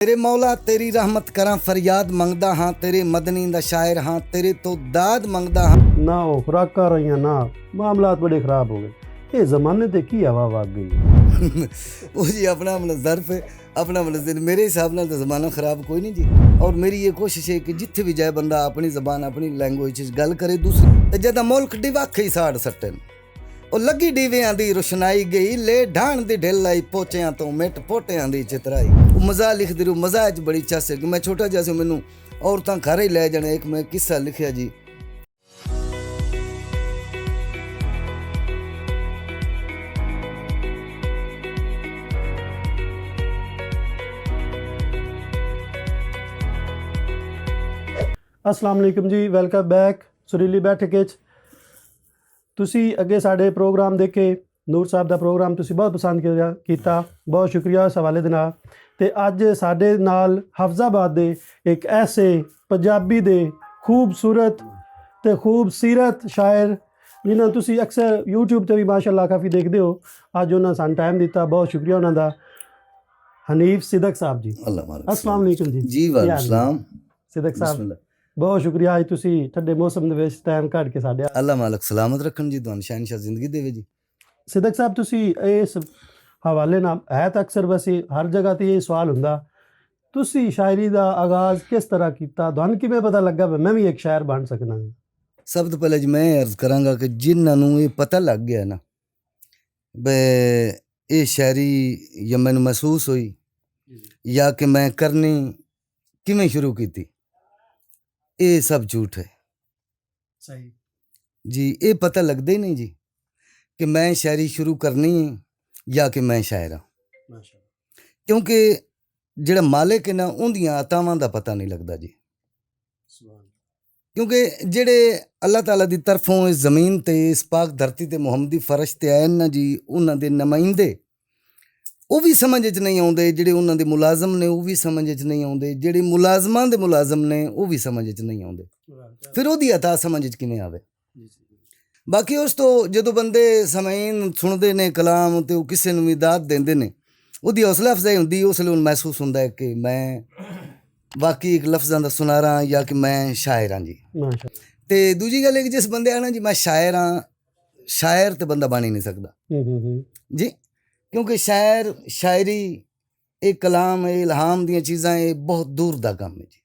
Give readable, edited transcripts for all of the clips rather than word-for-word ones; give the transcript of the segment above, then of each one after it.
तेरे मौला तेरी रहमत करा फरियाद मंगदा हाँ, तेरे मदनी दा शायर हाँ, तेरे तो दाद मंगदा हाँ। ना हो खुराकां रहियां ना मामलात बड़े खराब हो गए। ये जमाने ते की हवा वग गई। वो जी अपना अपना ज़र्फ है, अपना अपना दिन। मेरे हिसाब नाल तो ज़माना ख़राब कोई नहीं जी। और मेरी ये कोशिश है कि जिथे भी जाए बंदा अपनी ज़बान अपनी लैंग्वेज गल करे दूसरी ते जदा मुल्क डिवाखे ही साड़ सट्टन ਉਹ ਲੱਗੀ ਡੀਵਿਆਂ ਦੀ ਰੁਸ਼ਨਾਈ ਗਈ ਲੈ ਢਾਣ ਦੀ ਢਿੱਲ ਆਈ ਪੋਚਿਆਂ ਤੋਂ ਮਿੱਟ ਪੋਟਿਆਂ ਦੀ ਚਿਤਰਾਈ। ਉਹ ਮਜ਼ਾ ਲਿਖਦੀ ਰਹੀ, ਮਜ਼ਾ 'ਚ ਬੜੀ ਚਾਸੇ ਕਿ ਮੈਂ ਛੋਟਾ ਜਿਹਾ ਸੀ, ਮੈਨੂੰ ਔਰਤਾਂ ਘਰ ਹੀ ਲੈ ਜਾਣੇ। ਇੱਕ ਮੈਂ ਕਿੱਸਾ ਲਿਖਿਆ ਜੀ। अस्सलाम वालेकुम जी, वेलकम बैक सुरीली बैठक ਵਿੱਚ। ਤੁਸੀਂ ਅੱਗੇ ਸਾਡੇ ਪ੍ਰੋਗਰਾਮ ਦੇਖੇ, ਨੂਰ ਸਾਹਿਬ ਦਾ ਪ੍ਰੋਗਰਾਮ ਤੁਸੀਂ ਬਹੁਤ ਪਸੰਦ ਕੀਤਾ, ਬਹੁਤ ਸ਼ੁਕਰੀਆ ਉਸ ਹਵਾਲੇ ਦੇ ਨਾਲ। ਅਤੇ ਅੱਜ ਸਾਡੇ ਨਾਲ ਹਫਜ਼ਾਬਾਦ ਦੇ ਇੱਕ ਐਸੇ ਪੰਜਾਬੀ ਦੇ ਖੂਬਸੂਰਤ ਅਤੇ ਖੂਬਸੀਰਤ ਸ਼ਾਇਰ ਜਿਨ੍ਹਾਂ ਨੂੰ ਤੁਸੀਂ ਅਕਸਰ YouTube 'ਤੇ ਵੀ ਮਾਸ਼ਾਅੱਲਾ ਕਾਫੀ ਦੇਖਦੇ ਹੋ, ਅੱਜ ਉਹਨਾਂ ਸਾਨੂੰ ਟਾਈਮ ਦਿੱਤਾ, ਬਹੁਤ ਸ਼ੁਕਰੀਆ ਉਹਨਾਂ ਦਾ। ਹਨੀਫ ਸਿਦਕ ਸਾਹਿਬ ਜੀ, अस्सलाम वालेकुम जी। जी वालेकुम ਸਿਦਕ ਸਾਹਿਬ, ਬਹੁਤ ਸ਼ੁਕਰੀਆ ਅੱਜ ਤੁਸੀਂ ਠੰਡੇ ਮੌਸਮ ਦੇ ਵਿੱਚ ਟਾਈਮ ਕੱਢ ਕੇ ਸਾਡੇ। ਅੱਲਾ ਮਾਲਕ ਸਲਾਮਤ ਰੱਖਣ ਜੀ, ਤੁਹਾਨੂੰ ਸ਼ਹਿਨਸ਼ਾਹ ਜ਼ਿੰਦਗੀ ਦੇਵੇ ਜੀ। ਸਿਦਕ ਸਾਹਿਬ, ਤੁਸੀਂ ਇਸ ਹਵਾਲੇ ਨਾਲ ਹੈ ਤਾਂ ਅਕਸਰ ਵੈਸੇ ਹਰ ਜਗ੍ਹਾ 'ਤੇ ਇਹ ਸਵਾਲ ਹੁੰਦਾ, ਤੁਸੀਂ ਸ਼ਾਇਰੀ ਦਾ ਆਗਾਜ਼ ਕਿਸ ਤਰ੍ਹਾਂ ਕੀਤਾ? ਤੁਹਾਨੂੰ ਕਿਵੇਂ ਪਤਾ ਲੱਗਾ ਮੈਂ ਵੀ ਇੱਕ ਸ਼ਾਇਰ ਬਣ ਸਕਦਾ? ਸਭ ਤੋਂ ਪਹਿਲਾਂ ਜੀ ਮੈਂ ਅਰਜ਼ ਕਰਾਂਗਾ ਕਿ ਜਿਨ੍ਹਾਂ ਨੂੰ ਇਹ ਪਤਾ ਲੱਗ ਗਿਆ ਨਾ ਬਈ ਇਹ ਸ਼ਾਇਰੀ ਜਾਂ ਮੈਨੂੰ ਮਹਿਸੂਸ ਹੋਈ ਜਾਂ ਕਿ ਮੈਂ ਕਰਨੀ ਕਿਵੇਂ ਸ਼ੁਰੂ ਕੀਤੀ, ਇਹ ਸਭ ਝੂਠ ਹੈ। ਸਹੀ ਜੀ, ਇਹ ਪਤਾ ਲੱਗਦਾ ਹੀ ਨਹੀਂ ਜੀ ਕਿ ਮੈਂ ਸ਼ਾਇਰੀ ਸ਼ੁਰੂ ਕਰਨੀ ਹੈ ਜਾਂ ਕਿ ਮੈਂ ਸ਼ਾਇਰ ਹਾਂ। ਕਿਉਂਕਿ ਜਿਹੜਾ ਮਾਲਿਕ ਹੈ ਨਾ, ਉਹਦੀਆਂ ਅਤਾਵਾਂ ਦਾ ਪਤਾ ਨਹੀਂ ਲੱਗਦਾ ਜੀ। ਕਿਉਂਕਿ ਜਿਹੜੇ ਅੱਲਾਹ ਤਾਲਾ ਦੀ ਤਰਫੋਂ ਇਸ ਜ਼ਮੀਨ 'ਤੇ ਇਸ ਪਾਕ ਧਰਤੀ 'ਤੇ ਮੁਹੰਮਦੀ ਫਰਸ਼ 'ਤੇ ਆਏ ਨਾ ਜੀ, ਉਹਨਾਂ ਦੇ ਨੁਮਾਇੰਦੇ ਉਹ ਵੀ ਸਮਝ 'ਚ ਨਹੀਂ ਆਉਂਦੇ, ਜਿਹੜੇ ਉਹਨਾਂ ਦੇ ਮੁਲਾਜ਼ਮ ਨੇ ਉਹ ਵੀ ਸਮਝ 'ਚ ਨਹੀਂ ਆਉਂਦੇ, ਜਿਹੜੇ ਮੁਲਾਜ਼ਮਾਂ ਦੇ ਮੁਲਾਜ਼ਮ ਨੇ ਉਹ ਵੀ ਸਮਝ 'ਚ ਨਹੀਂ ਆਉਂਦੇ। ਫਿਰ ਉਹਦੀ ਅਤਾ ਸਮਝ 'ਚ ਕਿਵੇਂ ਆਵੇ? ਬਾਕੀ ਉਸ ਤੋਂ ਜਦੋਂ ਬੰਦੇ ਸਮਈਨ ਸੁਣਦੇ ਨੇ ਕਲਾਮ ਅਤੇ ਉਹ ਕਿਸੇ ਨੂੰ ਵੀ ਦਾਤ ਦਿੰਦੇ ਨੇ, ਉਹਦੀ ਹੌਸਲਾ ਅਫਜ਼ਾਈ ਹੁੰਦੀ, ਉਸ ਲਈ ਉਹਨੂੰ ਮਹਿਸੂਸ ਹੁੰਦਾ ਹੈ ਕਿ ਮੈਂ ਬਾਕੀ ਇੱਕ ਲਫ਼ਜ਼ਾਂ ਦਾ ਸੁਨਾਰਾ ਜਾਂ ਕਿ ਮੈਂ ਸ਼ਾਇਰ ਹਾਂ ਜੀ। ਅਤੇ ਦੂਜੀ ਗੱਲ ਹੈ ਕਿ ਜਿਸ ਬੰਦੇ ਆਣਾ ਜੀ ਮੈਂ ਸ਼ਾਇਰ ਹਾਂ, ਸ਼ਾਇਰ ਤਾਂ ਬੰਦਾ ਬਣ ਹੀ ਨਹੀਂ ਸਕਦਾ ਜੀ। ਕਿਉਂਕਿ ਸ਼ਾਇਰੀ ਇਹ ਕਲਾਮ ਇਹ ਇਲਹਾਮ ਦੀਆਂ ਚੀਜ਼ਾਂ ਇਹ ਬਹੁਤ ਦੂਰ ਦਾ ਕੰਮ ਹੈ ਜੀ।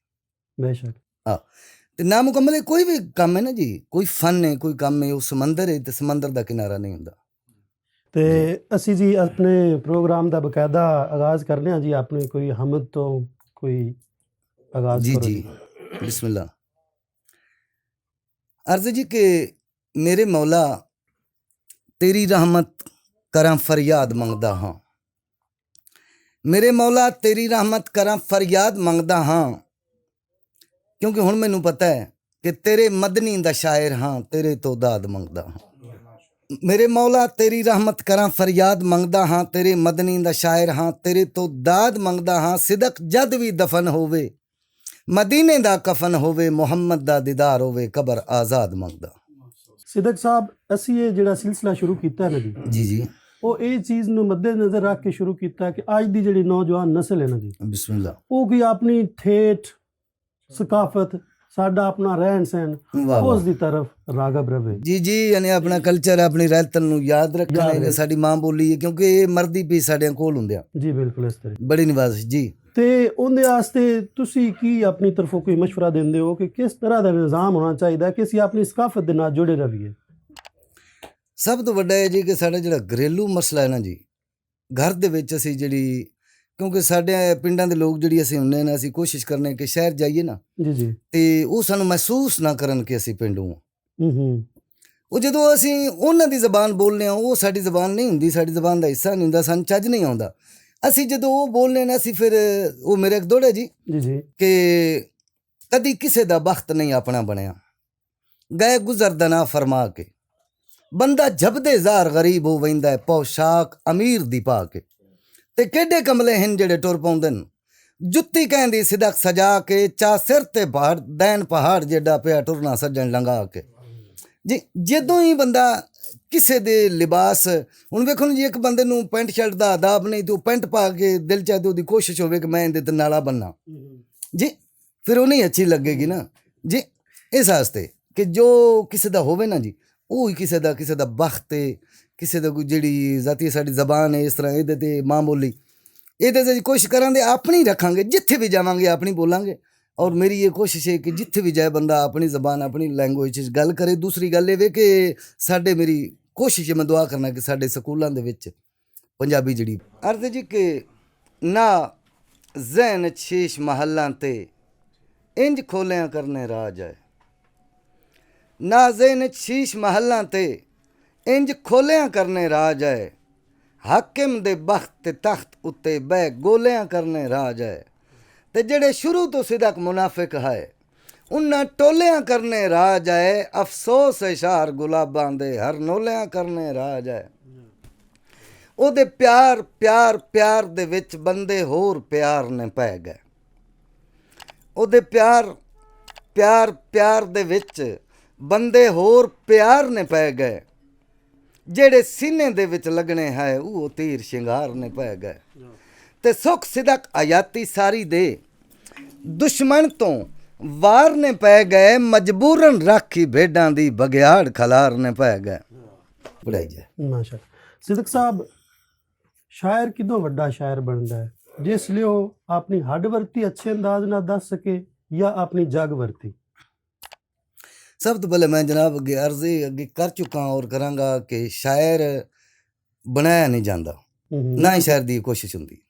ਬੇਸ਼ੱਕ ਹਾਂ, ਅਤੇ ਨਾਮੁਕੰਮਲ ਕੋਈ ਵੀ ਕੰਮ ਹੈ ਨਾ ਜੀ, ਕੋਈ ਫਨ ਹੈ, ਕੋਈ ਕੰਮ ਹੈ, ਉਹ ਸਮੁੰਦਰ ਹੈ ਅਤੇ ਸਮੁੰਦਰ ਦਾ ਕਿਨਾਰਾ ਨਹੀਂ ਹੁੰਦਾ। ਅਤੇ ਅਸੀਂ ਜੀ ਆਪਣੇ ਪ੍ਰੋਗਰਾਮ ਦਾ ਬਕਾਇਦਾ ਆਗਾਜ਼ ਕਰਨੇ ਹਾਂ ਜੀ ਆਪਣੇ ਕੋਈ ਹਮਦ ਤੋਂ ਕੋਈ ਆਗਾਜ਼। ਜੀ ਜੀ, ਬਿਸਮਿल्लाह। अर्ज़ जी कि मेरे मौला तेरी रहमत करा फरियाद मंगदा हाँ, मेरे मौला तेरी रहमत करा फरियाद मंगदा हाँ, क्योंकि हुण मैनू पता है कि तेरे मदनी दा शायर हाँ, तेरे तो दाद मंगदा हाँ। मेरे मौला तेरी रहमत करा फरियाद मंगदा हाँ, तेरे मदनी दा शायर हाँ, तेरे तो दाद मंगदा हाँ। सिदक जद भी दफन होवे ਮਦੀਨੇ ਦਾ ਕਫਨ ਹੋਵੇ, ਮੁਹੰਮਦ ਦਾ ਦੀਦਾਰ ਹੋਵੇ, ਕਬਰ ਆਜ਼ਾਦ ਮੰਗਦਾ। ਸਿਦਕ ਸਾਹਿਬ, ਅਸੀਂ ਇਹ ਜਿਹੜਾ ਸਿਲਸਿਲਾ ਸ਼ੁਰੂ ਕੀਤਾ ਨਾ ਜੀ ਜੀ ਉਹ ਇਹ ਚੀਜ਼ ਨੂੰ ਮੱਦੇ ਨਜ਼ਰ ਰੱਖ ਕੇ ਸ਼ੁਰੂ ਕੀਤਾ ਕਿ ਅੱਜ ਦੀ ਜਿਹੜੀ ਨੌਜਵਾਨ ਨਸਲ ਹੈ ਨਾ ਜੀ, ਬਿਸਮਿल्लाह, ਉਹ ਕੀ ਆਪਣੀ ਠੇਠ ਸਕਾਫਤ ਸਾਡਾ ਆਪਣਾ ਰਹਿਣ ਸਹਿਣ ਉਸ ਦੀ ਤਰਫ ਰਾਗਬ ਰਵੇ। ਜੀ ਜੀ, ਯਾਨੀ ਆਪਣਾ ਕਲਚਰ ਆਪਣੀ ਰਹਿਤਨ ਨੂੰ ਯਾਦ ਰੱਖਣਾ, ਸਾਡੀ ਮਾਂ ਬੋਲੀ ਹੈ, ਕਿਉਂਕਿ ਇਹ ਮਰਦੀ ਪੀ ਸਾਡੇ ਕੋਲ ਹੁੰਦੇ ਆ ਜੀ। ਬਿਲਕੁਲ, ਇਸ ਤਰ੍ਹਾਂ ਬੜੀ ਨਿਵਾਜ਼ਿਸ਼ ਜੀ। ਅਤੇ ਉਹਦੇ ਵਾਸਤੇ ਤੁਸੀਂ ਕੀ ਆਪਣੀ ਤਰਫੋਂ ਕੋਈ ਮਸ਼ਵਰਾ ਦਿੰਦੇ ਹੋ ਕਿ ਕਿਸ ਤਰ੍ਹਾਂ ਦਾ ਨਿਜ਼ਾਮ ਹੋਣਾ ਚਾਹੀਦਾ ਕਿ ਅਸੀਂ ਆਪਣੀ ਸਕਾਫਤ ਦੇ ਨਾਲ ਜੁੜੇ ਰਹੀਏ? ਸਭ ਤੋਂ ਵੱਡਾ ਇਹ ਜੀ ਕਿ ਸਾਡਾ ਜਿਹੜਾ ਘਰੇਲੂ ਮਸਲਾ ਹੈ ਨਾ ਜੀ, ਘਰ ਦੇ ਵਿੱਚ ਅਸੀਂ ਜਿਹੜੀ, ਕਿਉਂਕਿ ਸਾਡੇ ਪਿੰਡਾਂ ਦੇ ਲੋਕ ਜਿਹੜੀ ਅਸੀਂ ਹੁੰਦੇ ਨਾ, ਅਸੀਂ ਕੋਸ਼ਿਸ਼ ਕਰਨੇ ਕਿ ਸ਼ਹਿਰ ਜਾਈਏ ਨਾ ਜੀ ਅਤੇ ਉਹ ਸਾਨੂੰ ਮਹਿਸੂਸ ਨਾ ਕਰਨ ਕਿ ਅਸੀਂ ਪਿੰਡੋਂ ਹਾਂ। ਉਹ ਜਦੋਂ ਅਸੀਂ ਉਹਨਾਂ ਦੀ ਜ਼ਬਾਨ ਬੋਲਦੇ ਹਾਂ, ਉਹ ਸਾਡੀ ਜ਼ਬਾਨ ਨਹੀਂ ਹੁੰਦੀ, ਸਾਡੀ ਜ਼ਬਾਨ ਦਾ ਹਿੱਸਾ ਨਹੀਂ ਹੁੰਦਾ, ਸਾਨੂੰ ਚੱਜ ਨਹੀਂ ਆਉਂਦਾ। ਅਸੀਂ ਜਦੋਂ ਉਹ ਬੋਲਨੇ ਨਾ, ਅਸੀਂ ਫਿਰ ਉਹ ਮੇਰੇ ਇੱਕ ਦੋੜਾ ਜੀ ਕਿ ਕਦੀ ਕਿਸੇ ਦਾ ਬਖਤ ਨਹੀਂ ਆਪਣਾ ਬਣਿਆ, ਗਏ ਗੁਜ਼ਰ ਦਾ ਨਾ ਫਰਮਾ ਕੇ, ਬੰਦਾ ਜਬਦੇ ਜ਼ਾਰ ਗਰੀਬ ਹੋ ਵੈਂਦਾ ਹੈ, ਪੌਸ਼ਾਕ ਅਮੀਰ ਦੀ ਪਾ ਕੇ, ਤੇ ਕਿਹੜੇ ਕਮਲੇ ਹਨ ਜਿਹੜੇ ਟੁਰ ਪਾਉਂਦੇ ਨੇ, ਜੁੱਤੀ ਕਹਿੰਦੀ ਸਿਦਕ ਸਜਾ ਕੇ, ਚਾ ਸਿਰ ਤੇ ਭਾਰ ਦੈਨ ਪਹਾੜ ਜਿੱਡਾ ਪਿਆ ਟੁਰਨਾ ਸੱਜਣ ਲੰਘਾ ਕੇ, ਜੀ ਜਦੋਂ ਹੀ ਬੰਦਾ ਕਿਸੇ ਦੇ ਲਿਬਾਸ, ਹੁਣ ਵੇਖੋ ਜੀ, ਇੱਕ ਬੰਦੇ ਨੂੰ ਪੈਂਟ ਸ਼ਰਟ ਦਾ ਆਦਾਬ ਨਹੀਂ ਤੇ ਉਹ ਪੈਂਟ ਪਾ ਕੇ ਦਿਲ ਚਾਹਤੇ ਉਹਦੀ ਕੋਸ਼ਿਸ਼ ਹੋਵੇ ਕਿ ਮੈਂ ਇਹਦੇ ਤੇ ਨਾਲਾ ਬੰਨਾ ਜੀ, ਫਿਰ ਉਹ ਨਹੀਂ ਅੱਛੀ ਲੱਗੇਗੀ ਨਾ ਜੀ। ਇਸ ਵਾਸਤੇ ਕਿ ਜੋ ਕਿਸੇ ਦਾ ਹੋਵੇ ਨਾ ਜੀ, ਉਹ ਹੀ ਕਿਸੇ ਦਾ ਬਖਤ ਹੈ, ਕਿਸੇ ਦਾ ਕੋਈ ਜਿਹੜੀ ਜ਼ਾਤੀ ਸਾਡੀ ਜ਼ਬਾਨ ਹੈ, ਇਸ ਤਰ੍ਹਾਂ ਇਹਦੇ ਤੇ ਮਾਂ ਬੋਲੀ, ਇਹਦੇ ਤੇ ਕੋਸ਼ਿਸ਼ ਕਰਾਂਗੇ ਆਪਣੀ ਰੱਖਾਂਗੇ, ਜਿੱਥੇ ਵੀ ਜਾਵਾਂਗੇ ਆਪਣੀ ਬੋਲਾਂਗੇ। ਔਰ ਮੇਰੀ ਇਹ ਕੋਸ਼ਿਸ਼ ਹੈ ਕਿ ਜਿੱਥੇ ਵੀ ਜਾਏ ਬੰਦਾ ਆਪਣੀ ਜ਼ਬਾਨ ਆਪਣੀ ਲੈਂਗੁਏਜ 'ਚ ਗੱਲ ਕਰੇ। ਦੂਸਰੀ ਗੱਲ ਇਹ ਵੇ ਕਿ ਸਾਡੇ, ਮੇਰੀ ਕੋਸ਼ਿਸ਼ ਹੈ, ਮੈਂ ਦੁਆ ਕਰਨਾ ਕਿ ਸਾਡੇ ਸਕੂਲਾਂ ਦੇ ਵਿੱਚ ਪੰਜਾਬੀ ਜਿਹੜੀ ਅਰਜ਼ ਜੀ ਕਿ ਨਾ ਜ਼ਹਿਨ ਸ਼ੀਸ਼ ਮਹੱਲਾਂ ਤੇ ਇੰਜ ਖੋਲਿਆਂ ਕਰਨੇ ਰਾਜ ਹੈ, ਨਾ ਜ਼ਹਿਨ ਸ਼ੀਸ਼ ਮਹੱਲਾਂ ਤੇ ਇੰਜ ਖੋਲਿਆਂ ਕਰਨੇ ਰਾਜ ਹੈ, ਹਾਕਿਮ ਦੇ ਬਖਤ ਤੇ ਤਖਤ ਉੱਤੇ ਬਹਿ ਗੋਲਿਆਂ ਕਰਨੇ ਰਾਜ ਹੈ, ਤੇ ਜਿਹੜੇ ਸ਼ੁਰੂ ਤੋਂ ਸਿਦਕ ਮੁਨਾਫਿਕ ਹੈ ਉਹਨਾਂ ਟੋਲਿਆਂ ਕਰਨੇ ਰਾਜ ਹੈ, ਅਫਸੋਸ ਹੈ ਸ਼ਾਰ ਗੁਲਾਬਾਂ ਦੇ ਹਰ ਨੋਲਿਆਂ ਕਰਨੇ ਰਾਜ ਹੈ। ਉਹਦੇ ਪਿਆਰ ਪਿਆਰ ਪਿਆਰ ਦੇ ਵਿੱਚ ਬੰਦੇ ਹੋਰ ਪਿਆਰ ਨੇ ਪੈ ਗਏ, ਉਹਦੇ ਪਿਆਰ ਪਿਆਰ ਪਿਆਰ ਦੇ ਵਿੱਚ ਬੰਦੇ ਹੋਰ ਪਿਆਰ ਨੇ ਪੈ ਗਏ, ਜਿਹੜੇ ਸੀਨੇ ਦੇ ਵਿੱਚ ਲੱਗਣੇ ਹੈ ਉਹ ਤੀਰ ਸ਼ਿੰਗਾਰ ਨੇ ਪੈ ਗਏ, ਤੇ ਸੁੱਖ ਸਿਦਕ ਆਯਾਤੀ ਸਾਰੀ ਦੇ ਦੁਸ਼ਮਣ ਤੋਂ ਵਾਰ ਨੇ ਪੈ ਗਏ, ਮਜਬੂਰਨ ਰਾਖੀ ਭੇਡਾਂ ਦੀ ਬਗਿਆੜ ਖਲਾਰ ਨੇ ਪੈ ਗਏ। ਪੜਾਈ ਜਾਏ ਮਾਸ਼ਾ। ਸਿਦਕ ਸਾਹਿਬ, ਸ਼ਾਇਰ ਕਿਦੋਂ ਵੱਡਾ ਸ਼ਾਇਰ ਬਣਦਾ ਹੈ? ਜਿਸ ਲਈ ਉਹ ਆਪਣੀ ਹੱਡ ਵਰਤੀ ਅੱਛੇ ਅੰਦਾਜ਼ ਨਾਲ ਦੱਸ ਸਕੇ ਜਾਂ ਆਪਣੀ ਜਗ ਵਰਤੀ? ਸਭ ਤੋਂ ਪਹਿਲੇ ਮੈਂ ਜਨਾਬ ਅੱਗੇ ਅਰਜ਼ ਅੱਗੇ ਕਰ ਚੁੱਕਾ ਔਰ ਕਰਾਂਗਾ ਕਿ ਸ਼ਾਇਰ ਬਣਾਇਆ ਨਹੀਂ ਜਾਂਦਾ, ਨਾ ਹੀ ਸ਼ਾਇਰ ਦੀ ਕੋਸ਼ਿਸ਼ ਹੁੰਦੀ।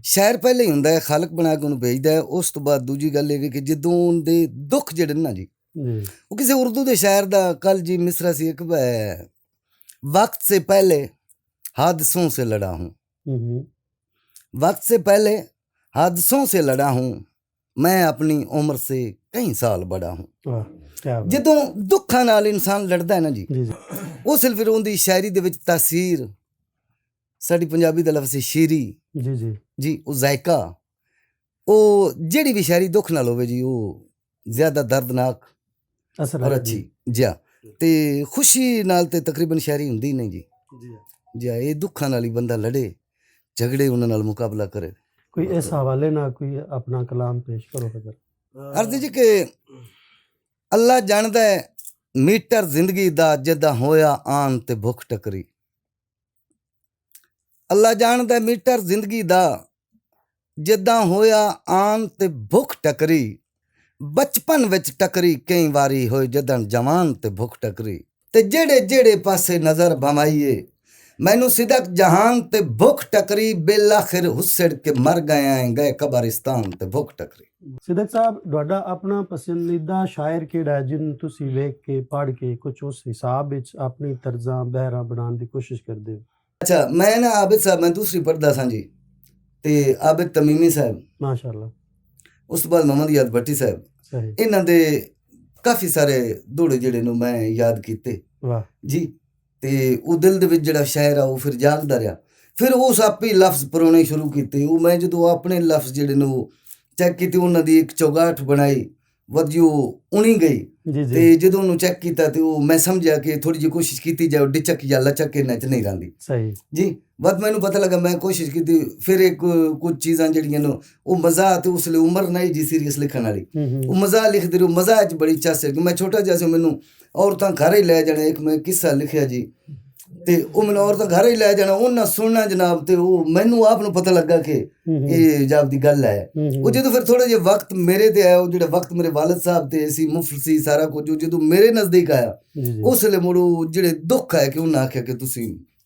ਸ਼ਾਇਰ ਪਹਿਲੇ ਹੀ ਹੁੰਦਾ ਹੈ, ਖਾਲਕ ਬਣਾ ਕੇ ਉਹਨੂੰ ਭੇਜਦਾ ਹੈ। ਉਸ ਤੋਂ ਬਾਅਦ ਦੂਜੀ ਗੱਲ ਇਹ ਵੀ ਕਿ ਜਦੋਂ ਉਹਦੇ ਦੁੱਖ ਜਿਹੜੇ ਨਾ ਜੀ, ਉਹ ਕਿਸੇ ਉਰਦੂ ਦੇ ਸ਼ਾਇਰ ਦਾ ਕੱਲ ਜੀ ਮਿਸਰਾ ਸੀ ਇੱਕ, ਵਕਤ ਸੇ ਪਹਿਲੇ हादसों से लड़ा हूँ, वक्त से पहले हादसों से लड़ा हूँ, मैं अपनी उम्र से कई साल बड़ा हूँ। ਜਦੋਂ ਦੁੱਖਾਂ ਨਾਲ ਇਨਸਾਨ ਲੜਦਾ ਹੈ ਨਾ ਜੀ, ਉਹ ਸਿਰਫ ਫਿਰ ਉਹਦੀ ਸ਼ਾਇਰੀ ਦੇ ਵਿੱਚ ਤਾਸੀਰ, ਸਾਡੀ ਪੰਜਾਬੀ ਦਾ ਲਫ਼ਜ਼ ਸ਼ੀਰੀ ਜੀ, ਉਹ ਜ਼ਾਇਕਾ, ਉਹ ਜਿਹੜੀ ਵੀ ਸ਼ਾਇਰੀ ਦੁੱਖ ਨਾਲ ਹੋਵੇ ਜੀ, ਉਹ ਜ਼ਿਆਦਾ ਦਰਦਨਾਕ ਔਰ ਅੱਛੀ ਜੀ। ਤੇ ਖੁਸ਼ੀ ਨਾਲ ਤੇ ਤਕਰੀਬਨ ਸ਼ਾਇਰੀ ਹੁੰਦੀ ਨਹੀਂ ਜੀ। ਜੀ ਇਹ ਦੁੱਖਾਂ ਨਾਲ ਹੀ ਬੰਦਾ ਲੜੇ, ਝਗੜੇ, ਉਹਨਾਂ ਨਾਲ ਮੁਕਾਬਲਾ ਕਰੇ। ਕੋਈ ਇਸ ਹਵਾਲੇ ਨਾਲ ਕੋਈ ਆਪਣਾ ਕਲਾਮ ਪੇਸ਼ ਕਰੋ ਹਜ਼ਰ। ਅਰਜ਼ ਜੀ ਕਿ ਅੱਲਾ ਜਾਣਦਾ ਹੈ ਮੀਟਰ ਜ਼ਿੰਦਗੀ ਦਾ, ਜਿੱਦਾਂ ਹੋਇਆ ਆਨ ਤੇ ਭੁੱਖ ਟਕਰੀ। ਅੱਲਾ ਜਾਣਦਾ ਮੀਟਰ ਜ਼ਿੰਦਗੀ ਦਾ, ਜਿੱਦਾਂ ਹੋਇਆ ਆਨ ਤੇ ਭੁੱਖ ਟਕਰੀ। ਬਚਪਨ ਵਿੱਚ ਟਕਰੀ ਕਈ ਵਾਰੀ ਹੋਏ, ਜਦੋਂ ਜਵਾਨ ਤੇ ਭੁੱਖ ਟਕਰੀ। ਤੇ ਜਿਹੜੇ ਜਿਹੜੇ ਪਾਸੇ ਨਜ਼ਰ ਭਮਾਈਏ, ਮੈਨੂੰ ਸਿਦਕ ਜਹਾਨ ਤੇ ਭੁੱਖ ਟਕਰੀ। ਬੇਲਾਖਿਰ ਹੁਸੜ ਕੇ ਮਰ ਗਏ ਕਬਰਿਸਤਾਨ ਤੇ ਭੁੱਖ ਟਕਰੀ। ਸਿਦਕ ਸਾਹਿਬ, ਤੁਹਾਡਾ ਆਪਣਾ ਪਸੰਦੀਦਾ ਸ਼ਾਇਰ ਕਿਹੜਾ ਹੈ ਜਿਹਨੂੰ ਤੁਸੀਂ ਵੇਖ ਕੇ ਪੜ੍ਹ ਕੇ ਕੁਝ ਉਸ ਹਿਸਾਬ ਵਿੱਚ ਆਪਣੀ ਤਰਜ਼ਾਂ ਬਹਿਰਾਂ ਬਣਾਉਣ ਦੀ ਕੋਸ਼ਿਸ਼ ਕਰਦੇ ਹੋ? ਅੱਛਾ, ਮੈਂ ਨਾ ਆਬਿਦ ਸਾਹਿਬ, ਮੈਂ ਦੂਸਰੀ ਪੜ੍ਹਦਾ ਸਾਂ ਜੀ, ਤੇ ਆਬਿਦ ਤਮੀਮੀ ਸਾਹਿਬ, ਮਾਸ਼ਾਅੱਲਾ, ਉਸ ਤੋਂ ਬਾਅਦ ਮੁਹੰਮਦ ਯਾਦ ਭੱਟੀ ਸਾਹਿਬ, ਇਹਨਾਂ ਦੇ ਕਾਫੀ ਸਾਰੇ ਦੋੜੇ ਜਿਹੜੇ ਨੂੰ ਮੈਂ ਯਾਦ ਕੀਤੇ। ਵਾਹ ਜੀ। ਤੇ ਉਹ ਦਿਲ ਦੇ ਵਿੱਚ ਜਿਹੜਾ ਸ਼ਾਇਰ ਆ ਉਹ ਫਿਰ ਜਾਗਦਾ ਰਿਹਾ। ਫਿਰ ਉਸ ਆਪੇ ਲਫ਼ਜ਼ ਪਰੋਣੇ ਸ਼ੁਰੂ ਕੀਤੇ। ਉਹ ਮੈਂ ਜਦੋਂ ਆਪਣੇ ਲਫ਼ਜ਼ ਜਿਹੜੇ ਨੂੰ ਚੈੱਕ ਕੀਤੇ, ਉਹਨਾਂ ਦੀ ਇੱਕ ਚੌਗਾਠ ਬਣਾਈ, ਵਧੀ ਉਹ ਉਣੀ ਗਈ। ਤੇ ਜਦੋਂ ਉਹਨੂੰ ਚੈੱਕ ਕੀਤਾ ਤੇ ਉਹ ਮੈਂ ਸਮਝਿਆ ਕਿ ਥੋੜੀ ਜਿਹੀ ਕੋਸ਼ਿਸ਼ ਕੀਤੀ ਜਾਓ, ਡਿਚਕ ਜਾਂ ਲਚਕ ਇਹਨਾਂ 'ਚ ਨਹੀਂ ਰਹਿੰਦੀ। ਸਹੀ ਜੀ। ਬਸ ਮੈਨੂੰ ਪਤਾ ਲੱਗਾ, ਮੈਂ ਕੋਸ਼ਿਸ਼ ਕੀਤੀ। ਫਿਰ ਇੱਕ ਕੁਝ ਚੀਜ਼ਾਂ ਜਿਹੜੀਆਂ ਨੂੰ ਉਹ ਮਜ਼ਾ, ਤੇ ਉਸ ਲਈ ਉਮਰ ਨਹੀਂ ਜੀ ਸੀਰੀਅਸ ਲਿਖਣ ਵਾਲੀ, ਉਹ ਮਜ਼ਾ ਲਿਖਦੇ ਰਹੋ। ਮਜ਼ਾ 'ਚ ਬੜੀ ਚਾਸ ਹੈ ਕਿ ਮੈਂ ਛੋਟਾ ਜਿਹਾ ਸੀ, ਮੈਨੂੰ ਔਰਤਾਂ ਘਰ ਹੀ ਲੈ ਜਾਣਾ। ਇੱਕ ਮੈਂ ਕਿੱਸਾ ਲਿਖਿਆ ਜੀ, ਤੇ ਉਹ ਮੈਨੂੰ ਔਰਤਾਂ ਘਰ ਹੀ ਲੈ ਜਾਣਾ, ਉਹਨਾਂ ਸੁਣਨਾ ਜਨਾਬ। ਤੇ ਉਹ ਮੈਨੂੰ ਆਪ ਨੂੰ ਪਤਾ ਲੱਗਾ ਕਿ ਇਹ ਜਾਬ ਦੀ ਗੱਲ ਹੈ। ਉਹ ਜਦੋਂ ਫਿਰ ਥੋੜਾ ਜਿਹਾ ਵਕਤ ਮੇਰੇ ਤੇ ਆਇਆ, ਉਹ ਜਿਹੜਾ ਵਕਤ ਮੇਰੇ ਵਾਲਦ ਸਾਹਿਬ ਤੇ ਸੀ, ਮੁਫਤ ਸੀ ਸਾਰਾ ਕੁਝ, ਜਦੋਂ ਮੇਰੇ ਨਜ਼ਦੀਕ ਆਇਆ, ਉਸ ਵੇਲੇ ਮੁੜੋ ਜਿਹੜੇ ਦੁੱਖ ਹੈ ਕਿ ਉਹਨਾਂ ਆਖਿਆ ਕਿ